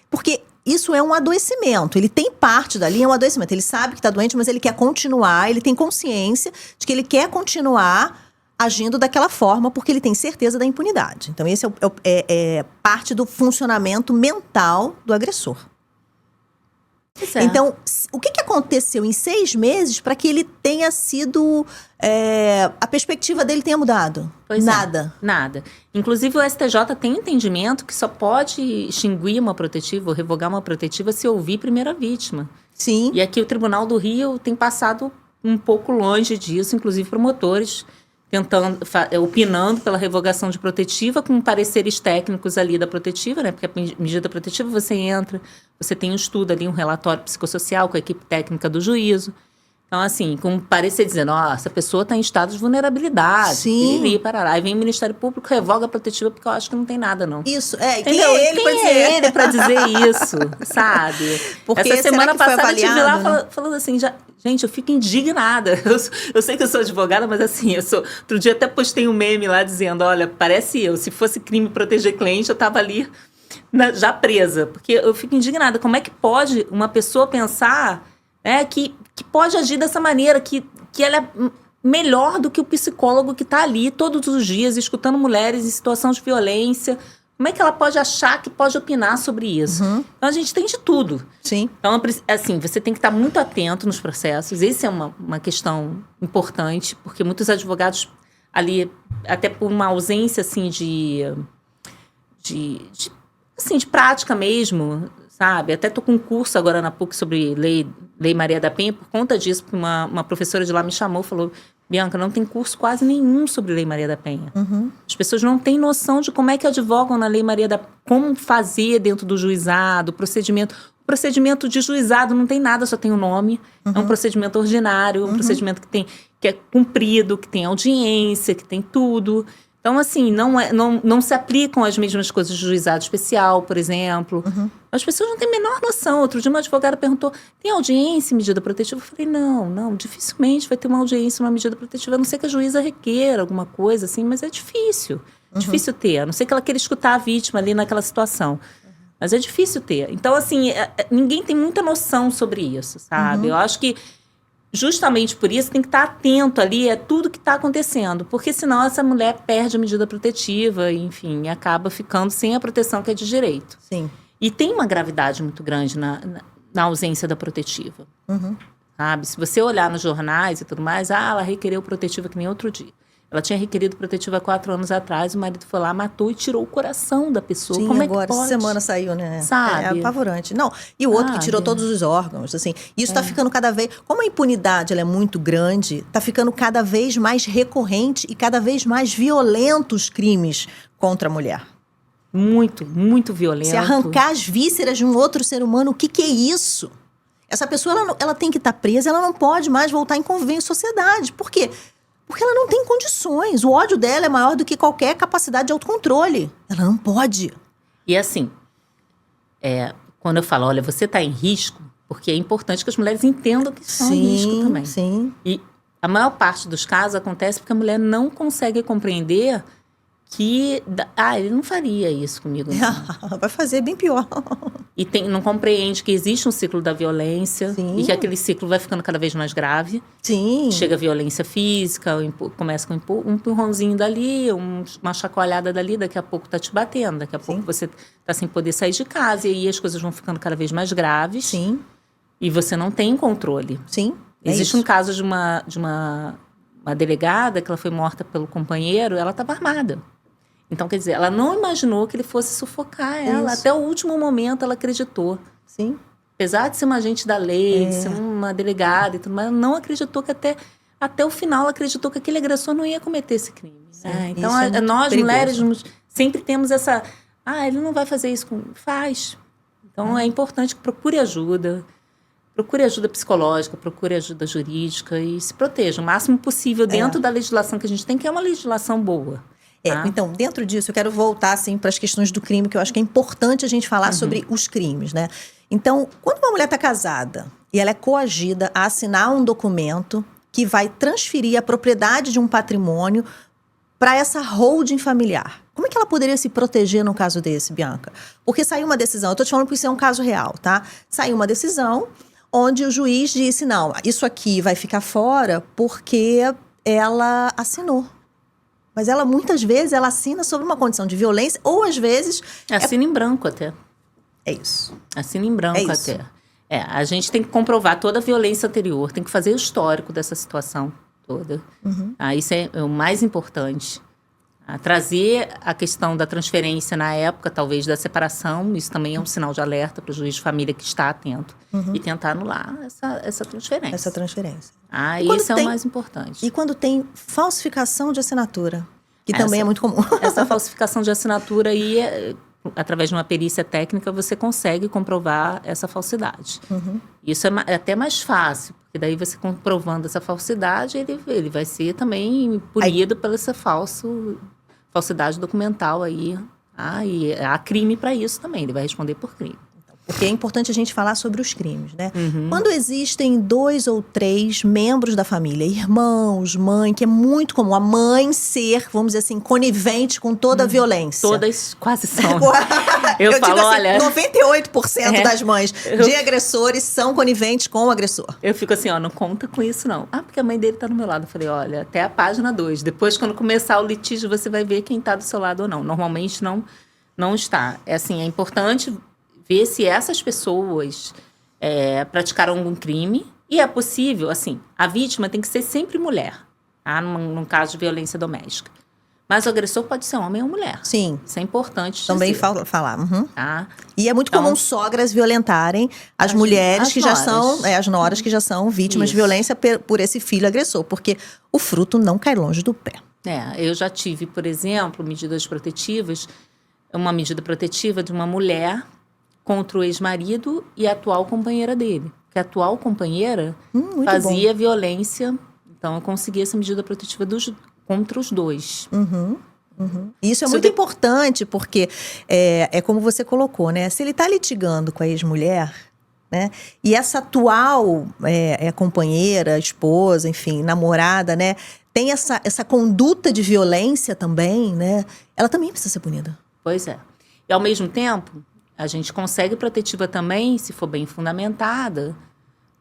Porque isso é um adoecimento. Ele tem parte dali, é um adoecimento. Ele sabe que está doente, mas ele quer continuar. Ele tem consciência de que ele quer continuar agindo daquela forma, porque ele tem certeza da impunidade. Então, esse é parte do funcionamento mental do agressor. Então, o que aconteceu em 6 meses para que ele tenha sido... a perspectiva dele tenha mudado? Nada. Nada. Inclusive, o STJ tem entendimento que só pode extinguir uma protetiva ou revogar uma protetiva se ouvir primeiro a vítima. Sim. E aqui o Tribunal do Rio tem passado um pouco longe disso, inclusive promotores opinando pela revogação de protetiva com pareceres técnicos ali da protetiva, né? Porque a medida protetiva você entra, você tem um estudo ali, um relatório psicossocial com a equipe técnica do juízo. Então, assim, com parecer dizendo, essa pessoa está em estado de vulnerabilidade. Sim. Parará. Aí vem o Ministério Público, revoga a protetiva, porque eu acho que não tem nada, não. Isso, quem é ele para dizer isso, sabe? Porque essa semana passada eu estive lá, né? falando assim, gente, eu fico indignada. Eu sei que eu sou advogada, mas assim, outro dia até postei um meme lá dizendo, olha, parece se fosse crime proteger cliente, eu estava ali já presa. Porque eu fico indignada. Como é que pode uma pessoa pensar que pode agir dessa maneira, que ela é melhor do que o psicólogo que está ali todos os dias, escutando mulheres em situação de violência. Como é que ela pode achar que pode opinar sobre isso? Então, a gente tem de tudo. Sim. Então, assim, você tem que estar muito atento nos processos. Essa é uma questão importante, porque muitos advogados ali, até por uma ausência, assim, de prática mesmo, sabe? Até estou com um curso agora na PUC sobre Lei Maria da Penha, por conta disso, porque uma professora de lá me chamou e falou, Bianca, não tem curso quase nenhum sobre Lei Maria da Penha. As pessoas não têm noção de como é que advogam na Lei Maria da Penha, como fazer dentro do juizado, o procedimento de juizado não tem nada, só tem o nome. É um procedimento ordinário, um procedimento que é cumprido, que tem audiência, que tem tudo. Então, assim, não se aplicam as mesmas coisas de juizado especial, por exemplo. As pessoas não têm a menor noção. Outro dia uma advogada perguntou, tem audiência em medida protetiva? Eu falei, não, dificilmente vai ter uma audiência em uma medida protetiva. A não ser que a juíza requeira alguma coisa, assim, mas é difícil. Difícil ter. A não ser que ela queira escutar a vítima ali naquela situação. Mas é difícil ter. Então, assim, ninguém tem muita noção sobre isso, sabe? Eu acho que justamente por isso tem que estar atento ali a tudo que está acontecendo, porque senão essa mulher perde a medida protetiva, enfim, e acaba ficando sem a proteção que é de direito. Sim. E tem uma gravidade muito grande na ausência da protetiva, sabe? Se você olhar nos jornais e tudo mais, ela requereu protetiva que nem outro dia. Ela tinha requerido protetiva 4 anos atrás, o marido foi lá, matou e tirou o coração da pessoa. Sim, como agora, é que pode? essa semana saiu, né? Sabe? É apavorante. Não, e o outro que tirou todos os órgãos, assim. Isso está ficando cada vez... Como a impunidade ela é muito grande, está ficando cada vez mais recorrente e cada vez mais violentos os crimes contra a mulher. Muito, muito violento. Se arrancar as vísceras de um outro ser humano, o que é isso? Essa pessoa, ela tem que estar presa, ela não pode mais voltar em convívio em sociedade. Por quê? Porque ela não tem condições. O ódio dela é maior do que qualquer capacidade de autocontrole. Ela não pode. E assim, quando eu falo, olha, você está em risco, porque é importante que as mulheres entendam que estão em risco também. Sim. E a maior parte dos casos acontece porque a mulher não consegue compreender que... ele não faria isso comigo. Vai fazer bem pior. E não compreende que existe um ciclo da violência. Sim. E que aquele ciclo vai ficando cada vez mais grave. Sim. Chega a violência física, começa com um empurrãozinho dali, uma chacoalhada dali, daqui a pouco tá te batendo, daqui a pouco você tá sem poder sair de casa, e aí as coisas vão ficando cada vez mais graves. Sim. E você não tem controle. Sim. Existe um caso de uma delegada que ela foi morta pelo companheiro, ela estava armada. Então, quer dizer, ela não imaginou que ele fosse sufocar ela. Até o último momento ela acreditou. Sim. Apesar de ser uma agente da lei, de ser uma delegada e tudo mais, ela não acreditou que até o final ela acreditou que aquele agressor não ia cometer esse crime. Então, nós, perigoso. Mulheres, sempre temos essa... ele não vai fazer isso comigo. Faz. Então, é importante que procure ajuda. Procure ajuda psicológica, procure ajuda jurídica e se proteja o máximo possível dentro da legislação que a gente tem, que é uma legislação boa. Então, dentro disso, eu quero voltar assim, para as questões do crime, que eu acho que é importante a gente falar sobre os crimes, né? Então, quando uma mulher está casada e ela é coagida a assinar um documento que vai transferir a propriedade de um patrimônio para essa holding familiar, como é que ela poderia se proteger num caso desse, Bianca? Porque saiu uma decisão, eu estou te falando porque isso é um caso real, tá? Saiu uma decisão onde o juiz disse, não, isso aqui vai ficar fora porque ela assinou. Mas ela, muitas vezes, ela assina sobre uma condição de violência, ou às vezes... Assina em branco até. É isso. Assina em branco até. A gente tem que comprovar toda a violência anterior, tem que fazer o histórico dessa situação toda. Isso é o mais importante. Trazer a questão da transferência na época, talvez, da separação, isso também é um sinal de alerta para o juiz de família que está atento. E tentar anular essa transferência. Essa transferência. Isso é o mais importante. E quando tem falsificação de assinatura, que também é muito comum. Essa falsificação de assinatura aí, através de uma perícia técnica, você consegue comprovar essa falsidade. Isso é até mais fácil, porque daí você comprovando essa falsidade, ele vai ser também punido pela essa falsidade documental aí. E há crime para isso também, ele vai responder por crime. Porque é importante a gente falar sobre os crimes, né? Quando existem 2 ou 3 membros da família, irmãos, mãe, que é muito comum a mãe ser, vamos dizer assim, conivente com toda a violência. Todas quase são. Eu falo, digo assim, olha, 98% das mães de agressores são coniventes com o agressor. Eu fico assim, não conta com isso não. Porque a mãe dele tá do meu lado. Eu falei, olha, até a página 2. Depois, quando começar o litígio, você vai ver quem tá do seu lado ou não. Normalmente não está. É importante ver se essas pessoas praticaram algum crime. E é possível, a vítima tem que ser sempre mulher, num caso de violência doméstica. Mas o agressor pode ser homem ou mulher. Sim. Isso é importante também dizer. falar. E é muito comum sogras violentarem as mulheres que já são, as noras que já são vítimas de violência por esse filho agressor. Porque o fruto não cai longe do pé. Eu já tive, por exemplo, medidas protetivas. Uma medida protetiva de uma mulher contra o ex-marido e a atual companheira dele. Porque a atual companheira fazia violência. Então, eu consegui essa medida protetiva contra os dois. Isso é muito importante, porque é como você colocou, né? Se ele está litigando com a ex-mulher, né? E essa atual companheira, esposa, enfim, namorada, né? Tem essa conduta de violência também, né? Ela também precisa ser punida. Pois é. E, ao mesmo tempo, a gente consegue protetiva também, se for bem fundamentada,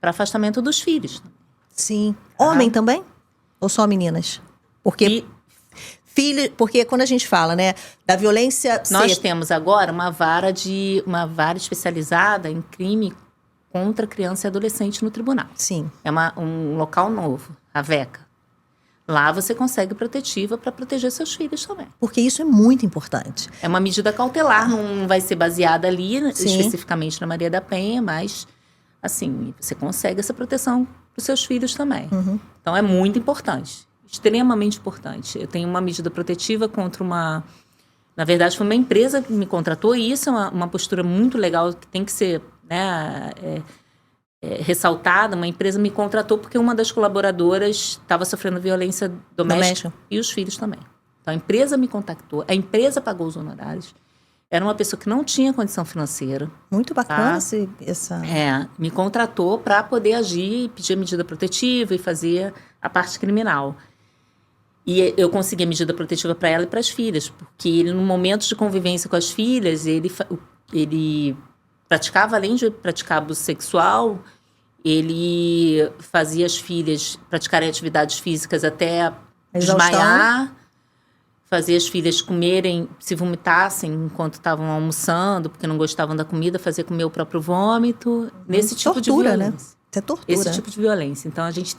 para afastamento dos filhos. Sim. Homem também? Ou só meninas? Porque quando a gente fala, né, da violência... Nós temos agora uma vara especializada em crime contra criança e adolescente no tribunal. Sim. É um local novo, a VECA. Lá você consegue protetiva para proteger seus filhos também. Porque isso é muito importante. É uma medida cautelar, não vai ser baseada ali, especificamente na Maria da Penha, mas, você consegue essa proteção para os seus filhos também. Então, é muito importante, extremamente importante. Eu tenho uma medida protetiva contra uma... Na verdade, foi uma empresa que me contratou, e isso é uma postura muito legal, que tem que ser, ressaltada. Uma empresa me contratou porque uma das colaboradoras estava sofrendo violência doméstica e os filhos também. Então, a empresa me contactou, a empresa pagou os honorários. Era uma pessoa que não tinha condição financeira. Muito bacana essa... me contratou para poder agir, pedir a medida protetiva e fazer a parte criminal. E eu consegui a medida protetiva para ela e para as filhas, porque ele, no momento de convivência com as filhas, ele praticava, além de praticar abuso sexual, ele fazia as filhas praticarem atividades físicas até desmaiar, fazia as filhas comerem, se vomitassem enquanto estavam almoçando, porque não gostavam da comida, fazia comer o próprio vômito. Nesse tipo de violência. Né? Isso é tortura. Esse tipo de violência. Então, a gente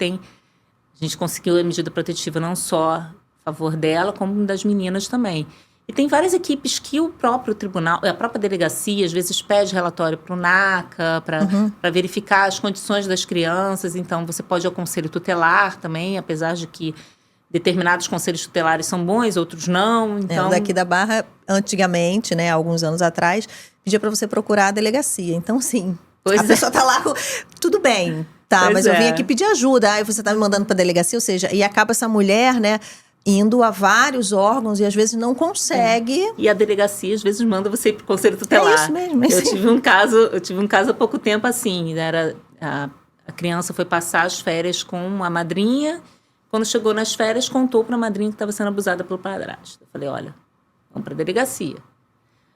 conseguiu a medida protetiva não só a favor dela, como das meninas também. E tem várias equipes que o próprio tribunal, a própria delegacia, às vezes pede relatório para o NACA, para verificar as condições das crianças. Então, você pode ir ao conselho tutelar também, apesar de que determinados conselhos tutelares são bons, outros não. Então... daqui da Barra, antigamente, né, alguns anos atrás, pedia para você procurar a delegacia. Então, sim, pessoa tá lá, tudo bem, mas eu vim aqui pedir ajuda. Aí você tá me mandando para a delegacia, ou seja, e acaba essa mulher, né, indo a vários órgãos e às vezes não consegue. E a delegacia às vezes manda você ir pro conselho tutelar. É isso mesmo. Eu tive um caso há pouco tempo assim, a criança foi passar as férias com a madrinha. Quando chegou nas férias, contou para a madrinha que estava sendo abusada pelo padrasto. Eu falei, olha, vamos para a delegacia.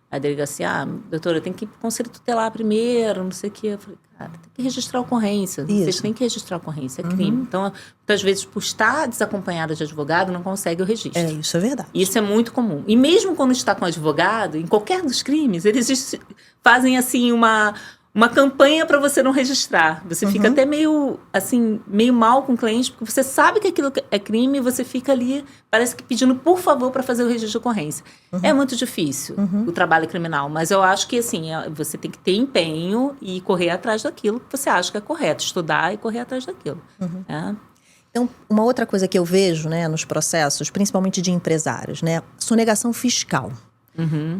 A delegacia, doutora, tem que ir pro conselho tutelar primeiro, não sei o quê. Eu falei, cara, tem que registrar a ocorrência. Isso. Vocês têm que registrar a ocorrência, é crime. Então, muitas vezes, por estar desacompanhada de advogado, não consegue o registro. Isso é verdade. Isso é muito comum. E mesmo quando está com advogado, em qualquer dos crimes, eles fazem, assim, uma campanha para você não registrar. Você fica até meio, assim, meio mal com o cliente, porque você sabe que aquilo é crime e você fica ali, parece que pedindo por favor para fazer o registro de ocorrência. É muito difícil o trabalho criminal, mas eu acho que, assim, você tem que ter empenho e correr atrás daquilo que você acha que é correto, estudar e correr atrás daquilo. Então, uma outra coisa que eu vejo, né, nos processos, principalmente de empresários, né, sonegação fiscal.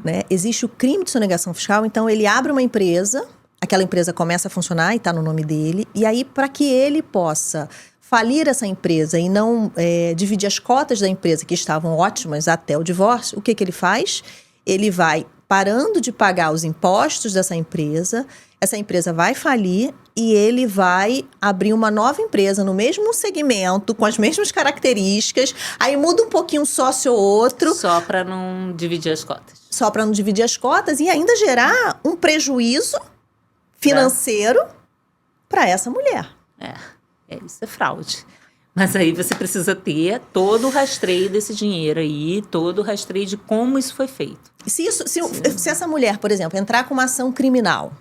Né? Existe o crime de sonegação fiscal, então ele abre uma empresa, aquela empresa começa a funcionar e está no nome dele, e aí para que ele possa falir essa empresa e não dividir as cotas da empresa que estavam ótimas até o divórcio, o que ele faz? Ele vai parando de pagar os impostos dessa empresa, essa empresa vai falir e ele vai abrir uma nova empresa no mesmo segmento, com as mesmas características, aí muda um pouquinho um sócio ou outro. Só para não dividir as cotas. Só para não dividir as cotas e ainda gerar um prejuízo financeiro para essa mulher. Isso é fraude. Mas aí você precisa ter todo o rastreio desse dinheiro aí, todo o rastreio de como isso foi feito. Se essa mulher, por exemplo, entrar com uma ação criminal,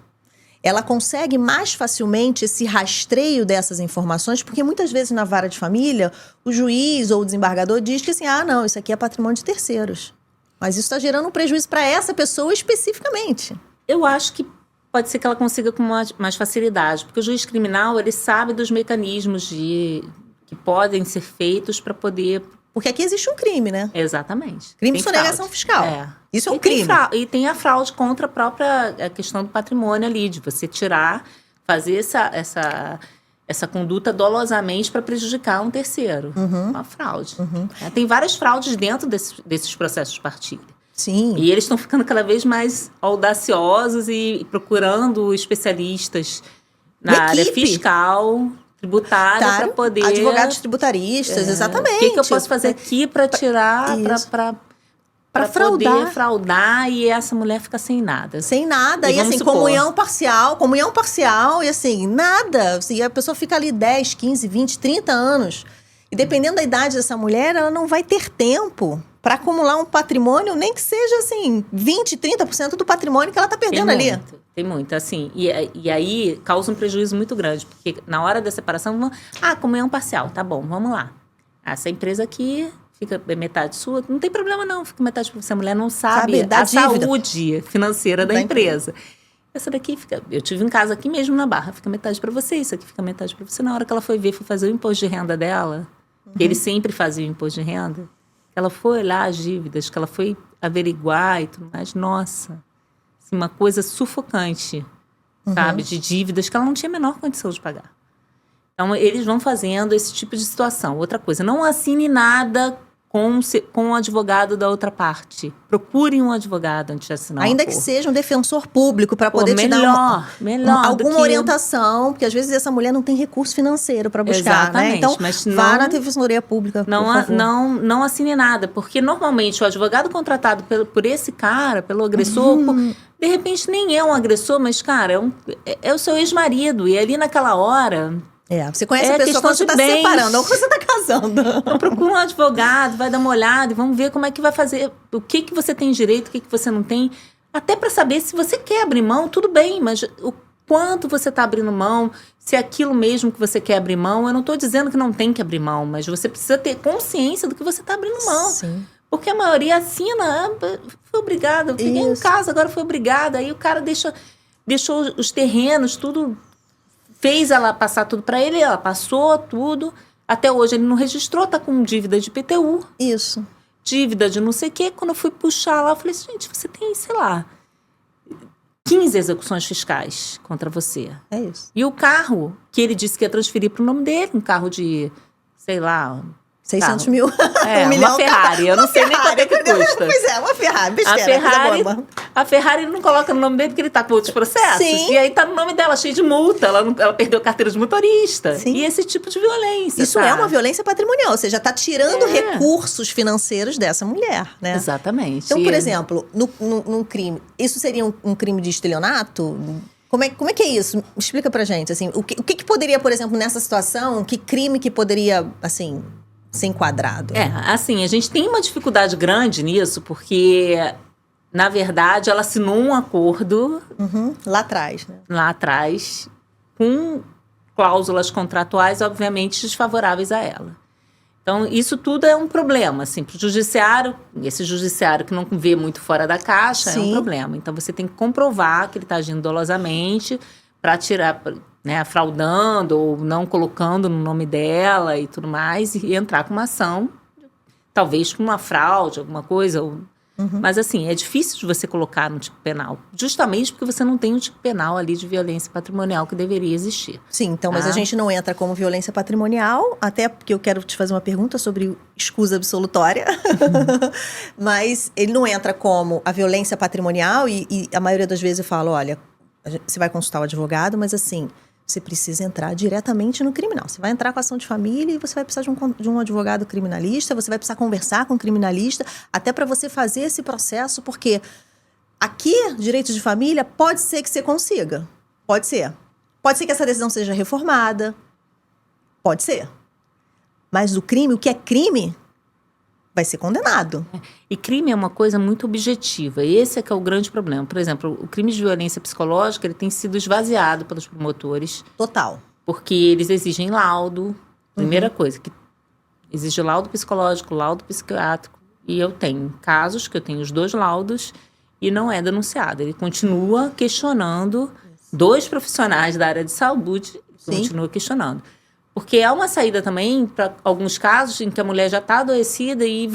ela consegue mais facilmente esse rastreio dessas informações, porque muitas vezes na vara de família, o juiz ou o desembargador diz que assim, não, isso aqui é patrimônio de terceiros. Mas isso está gerando um prejuízo para essa pessoa especificamente. Eu acho que pode ser que ela consiga com mais facilidade, porque o juiz criminal, ele sabe dos mecanismos que podem ser feitos para poder... Porque aqui existe um crime, né? Exatamente. Crime de sonegação fiscal. Isso é um crime. E tem a fraude contra a própria questão do patrimônio ali, de você tirar, fazer essa conduta dolosamente para prejudicar um terceiro. Uma fraude. Tem várias fraudes dentro desses processos de partilha. Sim. E eles estão ficando cada vez mais audaciosos e procurando especialistas na área fiscal, tributária, para poder... Advogados tributaristas, exatamente. O que eu posso fazer aqui para tirar, para poder fraudar e essa mulher fica sem nada. Sem nada. E assim, comunhão parcial e assim, nada. Assim, a pessoa fica ali 10, 15, 20, 30 anos. E dependendo da idade dessa mulher, ela não vai ter tempo para acumular um patrimônio, nem que seja assim, 20, 30% do patrimônio que ela está perdendo ali. Tem muito, assim. E aí causa um prejuízo muito grande, porque na hora da separação, comunhão parcial, tá bom, vamos lá. Essa empresa aqui fica metade sua, não tem problema não, fica metade para você. A mulher não sabe a saúde financeira da empresa. Essa daqui fica... Eu tive um caso aqui mesmo na Barra, fica metade para você, isso aqui fica metade para você. Na hora que ela foi fazer o imposto de renda dela, que ele sempre fazia o imposto de renda, ela foi olhar as dívidas, que ela foi averiguar e tudo mais, nossa, assim, uma coisa sufocante, sabe, de dívidas que ela não tinha a menor condição de pagar. Então, eles vão fazendo esse tipo de situação. Outra coisa, não assine nada com o advogado da outra parte. Procurem um advogado antes de assinar ainda que seja um defensor público para poder te dar alguma orientação, porque às vezes essa mulher não tem recurso financeiro para buscar, né? Então, vá na defensoria pública, por favor. Não assine nada, porque normalmente o advogado contratado por esse cara, pelo agressor, de repente nem é um agressor, mas, cara, é o seu ex-marido. E ali naquela hora... você conhece a pessoa quando você está se separando ou quando você está casando. Então, procura um advogado, vai dar uma olhada e vamos ver como é que vai fazer, o que você tem direito, o que você não tem. Até para saber se você quer abrir mão, tudo bem, mas o quanto você está abrindo mão, se é aquilo mesmo que você quer abrir mão. Eu não estou dizendo que não tem que abrir mão, mas você precisa ter consciência do que você está abrindo mão. Sim. Porque a maioria assina, foi obrigada, eu fiquei em casa, agora foi obrigada. Aí o cara deixou os terrenos, tudo... Fez ela passar tudo para ele, ela passou tudo. Até hoje ele não registrou, tá com dívida de IPTU. Isso. Dívida de não sei o quê. Quando eu fui puxar lá, eu falei assim, gente, você tem, sei lá, 15 execuções fiscais contra você. É isso. E o carro, que ele disse que ia transferir pro nome dele, um carro de, sei lá... 600 mil. Um milhão. Uma Ferrari. Eu não sei nem quanto é que custa. Pois é, uma Ferrari. Besteira, a Ferrari não coloca no nome dele porque ele tá com outros processos. Sim. E aí tá no nome dela, cheio de multa. Ela perdeu a carteira de motorista. Sim. E esse tipo de violência. Isso é uma violência patrimonial. Ou seja, tá tirando recursos financeiros dessa mulher, né? Exatamente. Então, por exemplo, num crime... Isso seria um crime de estelionato? Como é que é isso? Explica pra gente, assim. O que poderia, por exemplo, nessa situação... Que crime que poderia, assim... ser enquadrado? Assim, a gente tem uma dificuldade grande nisso, porque na verdade, ela assinou um acordo… Lá atrás, né? Lá atrás, com cláusulas contratuais, obviamente, desfavoráveis a ela. Então, isso tudo é um problema, assim, para o judiciário. Esse judiciário que não vê muito fora da caixa é um problema. Então, você tem que comprovar que ele está agindo dolosamente para tirar, né, fraudando ou não colocando no nome dela e tudo mais, e entrar com uma ação, talvez com uma fraude, alguma coisa. Mas, assim, é difícil de você colocar no tipo penal, justamente porque você não tem um tipo penal ali de violência patrimonial que deveria existir. Sim, então, mas a gente não entra como violência patrimonial, até porque eu quero te fazer uma pergunta sobre escusa absolutória. Mas ele não entra como a violência patrimonial e a maioria das vezes eu falo, olha, você vai consultar o advogado, mas assim, você precisa entrar diretamente no criminal. Você vai entrar com a ação de família e você vai precisar de um advogado criminalista, você vai precisar conversar com o criminalista, até para você fazer esse processo, porque aqui, direito de família, pode ser que você consiga. Pode ser. Pode ser que essa decisão seja reformada. Pode ser. Mas o crime, o que é crime, vai ser condenado. E crime é uma coisa muito objetiva. Esse é que é o grande problema. Por exemplo, o crime de violência psicológica, ele tem sido esvaziado pelos promotores. Total. Porque eles exigem laudo. Primeira coisa, que exige laudo psicológico, laudo psiquiátrico. E eu tenho casos que eu tenho os 2 laudos e não é denunciado. Ele continua questionando, 2 profissionais da área de saúde, continua questionando. Porque há uma saída também para alguns casos em que a mulher já está adoecida e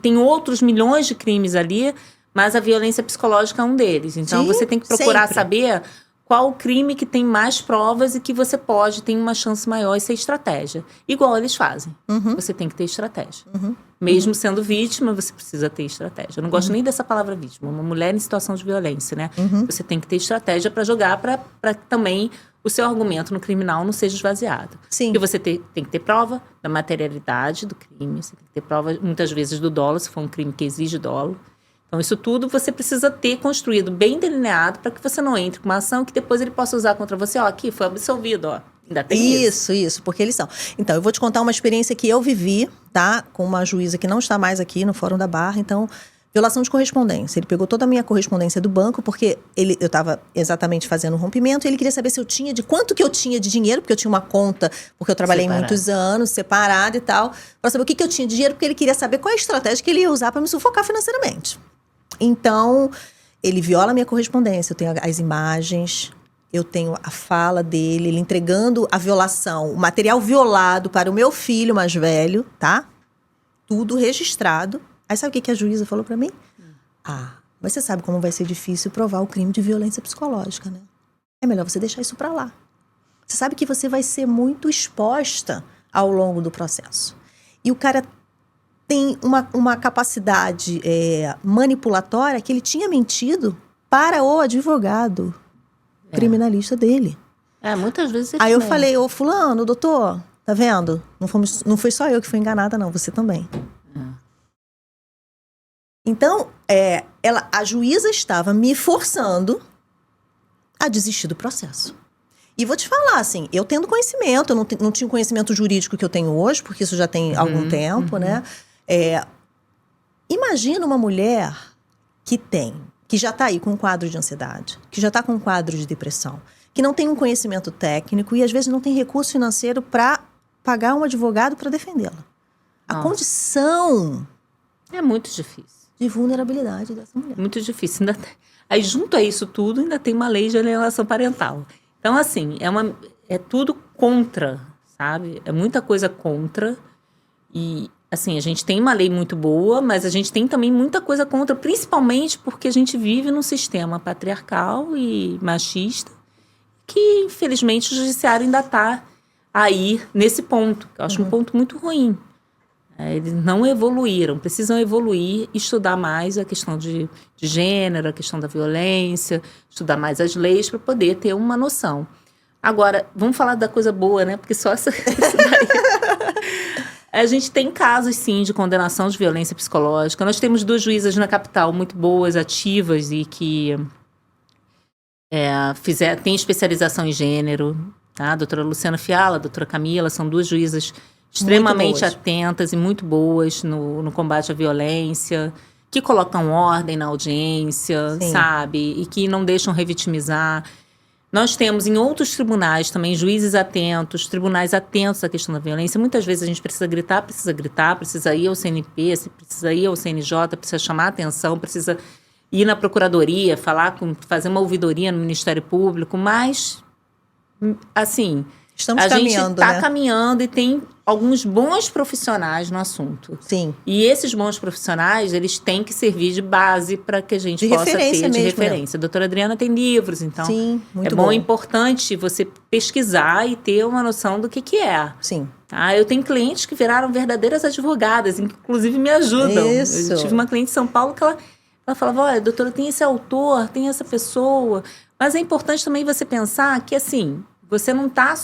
tem outros milhões de crimes ali, mas a violência psicológica é um deles. Então, você tem que procurar saber qual o crime que tem mais provas e que você tem uma chance maior, isso é estratégia. Igual eles fazem. Você tem que ter estratégia. Mesmo sendo vítima, você precisa ter estratégia. Eu não gosto nem dessa palavra vítima. Uma mulher em situação de violência, né? Você tem que ter estratégia para jogar, para também o seu argumento no criminal não seja esvaziado. Sim. E você tem que ter prova da materialidade do crime, você tem que ter prova, muitas vezes, do dolo, se for um crime que exige dolo. Então, isso tudo você precisa ter construído bem delineado para que você não entre com uma ação que depois ele possa usar contra você. Ó, aqui foi absolvido, ó. Ainda tem isso, porque eles são. Então, eu vou te contar uma experiência que eu vivi, tá? Com uma juíza que não está mais aqui no Fórum da Barra. Então, violação de correspondência. Ele pegou toda a minha correspondência do banco, porque eu estava exatamente fazendo um rompimento, e ele queria saber se eu tinha, de quanto que eu tinha de dinheiro, porque eu tinha uma conta, porque eu trabalhei muitos anos, separada e tal, para saber o que eu tinha de dinheiro, porque ele queria saber qual é a estratégia que ele ia usar para me sufocar financeiramente. Então, ele viola a minha correspondência, eu tenho as imagens, eu tenho a fala dele, ele entregando a violação, o material violado para o meu filho mais velho, tá? Tudo registrado. Aí sabe o que a juíza falou pra mim? Mas você sabe como vai ser difícil provar o crime de violência psicológica, né? É melhor você deixar isso pra lá. Você sabe que você vai ser muito exposta ao longo do processo. E o cara tem uma capacidade manipulatória que ele tinha mentido para o advogado criminalista dele. Muitas vezes Aí eu falei, ô fulano, doutor, tá vendo? Não foi só eu que fui enganada, não, você também. Então, a juíza estava me forçando a desistir do processo. E vou te falar, assim, eu tendo conhecimento, eu não tinha o conhecimento jurídico que eu tenho hoje, porque isso já tem algum tempo, né? Imagina uma mulher que já está aí com um quadro de ansiedade, que já está com um quadro de depressão, que não tem um conhecimento técnico e às vezes não tem recurso financeiro para pagar um advogado para defendê-la. A condição é muito difícil. De vulnerabilidade dessa mulher. Muito difícil. Aí, junto a isso tudo, ainda tem uma lei de alienação parental. Então, assim, é tudo contra, sabe? É muita coisa contra. E, assim, a gente tem uma lei muito boa, mas a gente tem também muita coisa contra, principalmente porque a gente vive num sistema patriarcal e machista, que, infelizmente, o judiciário ainda está aí nesse ponto. Eu acho um ponto muito ruim. Eles não evoluíram, precisam evoluir, estudar mais a questão de gênero, a questão da violência, estudar mais as leis para poder ter uma noção. Agora, vamos falar da coisa boa, né? Porque só isso daí. A gente tem casos, sim, de condenação de violência psicológica. Nós temos 2 juízas na capital muito boas, ativas e que têm especialização em gênero. Tá? A doutora Luciana Fiala, a doutora Camila, são 2 juízas extremamente atentas e muito boas no combate à violência, que colocam ordem na audiência, Sim. sabe? E que não deixam revitimizar. Nós temos em outros tribunais também juízes atentos, tribunais atentos à questão da violência. Muitas vezes a gente precisa gritar, precisa ir ao CNP, precisa ir ao CNJ, precisa chamar a atenção, precisa ir na procuradoria, fazer uma ouvidoria no Ministério Público, mas, assim, Estamos a caminhando, gente está né? caminhando e tem alguns bons profissionais no assunto. Sim. E esses bons profissionais, eles têm que servir de base para que a gente possa ter referência de mesmo, referência. A doutora Adriana tem livros, então Sim, muito é bom, importante você pesquisar e ter uma noção do que é. Sim. Tá? Eu tenho clientes que viraram verdadeiras advogadas, inclusive me ajudam. Isso. Eu tive uma cliente em São Paulo que ela falava, olha, doutora, tem esse autor, tem essa pessoa. Mas é importante também você pensar que, assim, você não tá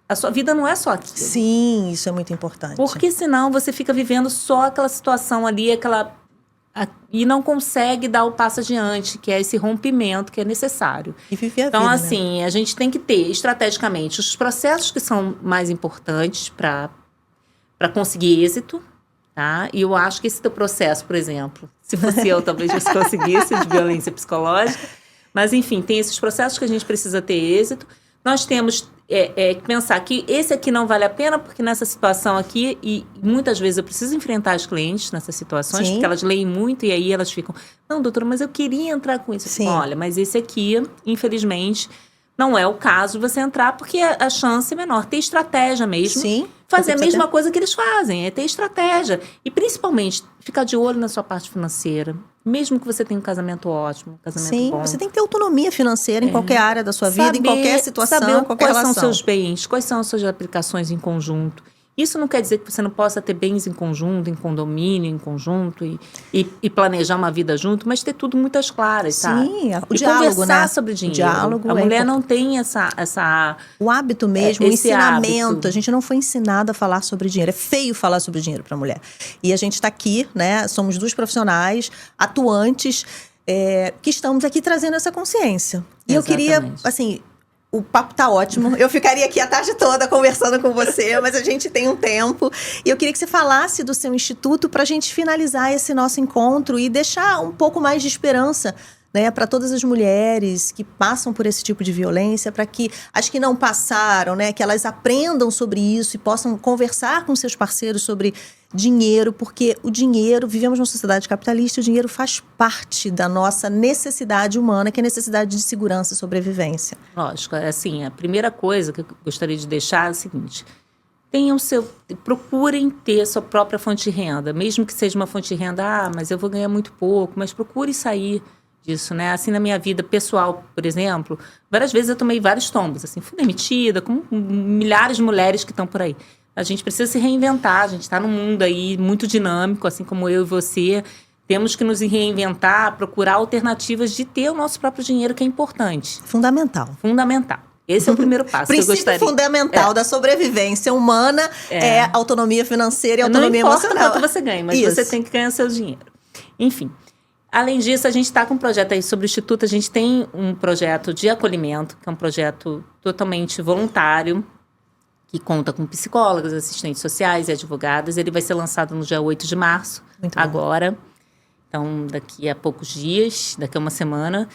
a sua vida não é só aquilo. Sim, isso é muito importante. Porque senão você fica vivendo só aquela situação ali, e não consegue dar o passo adiante, que é esse rompimento que é necessário. E viver a então, vida, assim, né? a gente tem que ter, estrategicamente, os processos que são mais importantes para conseguir êxito, tá? E eu acho que esse teu processo, por exemplo, se fosse eu, talvez você conseguisse, de violência psicológica. Mas, enfim, tem esses processos que a gente precisa ter êxito. Nós temos que pensar que esse aqui não vale a pena, porque nessa situação aqui, e muitas vezes eu preciso enfrentar as clientes nessas situações, Sim. porque elas leem muito e aí elas ficam, não, doutora, mas eu queria entrar com isso. Sim. Olha, mas esse aqui, infelizmente, não é o caso de você entrar, porque a chance é menor. Ter estratégia mesmo. Sim. Fazer a mesma coisa que eles fazem, é ter estratégia. E, principalmente, ficar de olho na sua parte financeira. Mesmo que você tenha um casamento ótimo, um casamento Sim, bom. você tem que ter autonomia financeira em qualquer área da sua vida, em qualquer situação, saber qualquer quais relação. são seus bens, quais são as suas aplicações em conjunto. Isso não quer dizer que você não possa ter bens em conjunto, em condomínio, em conjunto, e planejar uma vida junto, mas ter tudo muito às claras, tá? Sim, o e diálogo, conversar né? sobre dinheiro. O diálogo a mulher não tem essa o hábito mesmo, o esse ensinamento. hábito. A gente não foi ensinada a falar sobre dinheiro. É feio falar sobre dinheiro para a mulher. E a gente está aqui, né? Somos duas profissionais atuantes que estamos aqui trazendo essa consciência. E eu queria, assim, o papo tá ótimo. Eu ficaria aqui a tarde toda conversando com você, mas a gente tem um tempo. E eu queria que você falasse do seu instituto para a gente finalizar esse nosso encontro e deixar um pouco mais de esperança, né, para todas as mulheres que passam por esse tipo de violência, para que as que não passaram, né, que elas aprendam sobre isso e possam conversar com seus parceiros sobre dinheiro, porque o dinheiro, vivemos numa sociedade capitalista, o dinheiro faz parte da nossa necessidade humana, que é a necessidade de segurança e sobrevivência. Lógico, assim, a primeira coisa que eu gostaria de deixar é a seguinte: procurem ter a sua própria fonte de renda, mesmo que seja uma fonte de renda, mas eu vou ganhar muito pouco, mas procure sair disso, né? Assim, na minha vida pessoal, por exemplo, várias vezes eu tomei vários tombos, assim, fui demitida, como milhares de mulheres que estão por aí. A gente precisa se reinventar, a gente está num mundo aí muito dinâmico, assim como eu e você. Temos que nos reinventar, procurar alternativas de ter o nosso próprio dinheiro, que é importante. Fundamental. Fundamental. Esse é o primeiro passo. Princípio fundamental da sobrevivência humana é autonomia financeira e autonomia emocional. Não importa quanto você ganha, mas você tem que ganhar seu dinheiro. Enfim. Além disso, a gente está com um projeto aí sobre o Instituto. A gente tem um projeto de acolhimento, que é um projeto totalmente voluntário, que conta com psicólogas, assistentes sociais e advogadas. Ele vai ser lançado no dia 8 de março, agora. Então, daqui a poucos dias, daqui a uma semana.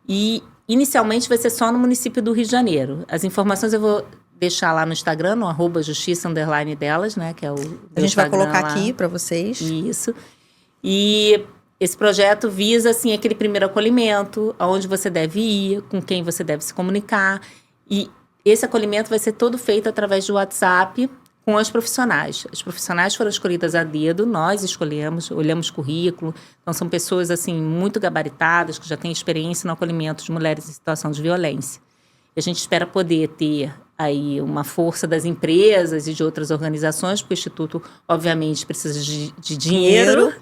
E, inicialmente, vai ser só no município do Rio de Janeiro. As informações eu vou deixar lá no Instagram, no @justiça_delas, né? Que é o a gente vai colocar lá. aqui para vocês. Isso. E esse projeto visa, assim, aquele primeiro acolhimento, aonde você deve ir, com quem você deve se comunicar. E esse acolhimento vai ser todo feito através do WhatsApp com as profissionais. As profissionais foram escolhidas a dedo, nós escolhemos, olhamos currículo. Então, são pessoas, assim, muito gabaritadas, que já têm experiência no acolhimento de mulheres em situação de violência. E a gente espera poder ter aí uma força das empresas e de outras organizações, porque o Instituto, obviamente, precisa de dinheiro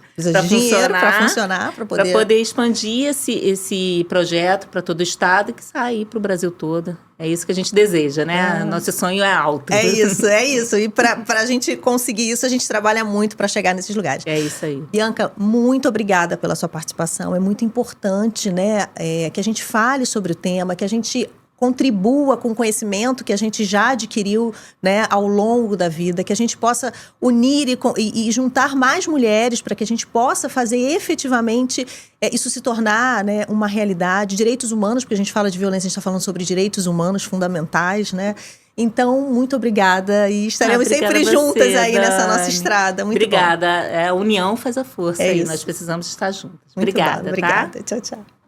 para funcionar, para poder expandir esse projeto para todo o estado e que sair para o Brasil todo. É isso que a gente deseja, né? Nosso sonho é alto. É isso. E para a gente conseguir isso, a gente trabalha muito para chegar nesses lugares. É isso aí. Bianca, muito obrigada pela sua participação. É muito importante, né, que a gente fale sobre o tema, que a gente contribua com o conhecimento que a gente já adquiriu, né, ao longo da vida, que a gente possa unir e juntar mais mulheres para que a gente possa fazer efetivamente isso se tornar, né, uma realidade. Direitos humanos, porque a gente fala de violência, a gente está falando sobre direitos humanos fundamentais, né? Então, muito obrigada e estaremos sempre juntas aí nessa nossa estrada. Muito obrigada. Bom. A união faz a força e nós precisamos estar juntas. Muito obrigada, obrigada. Tchau, tchau.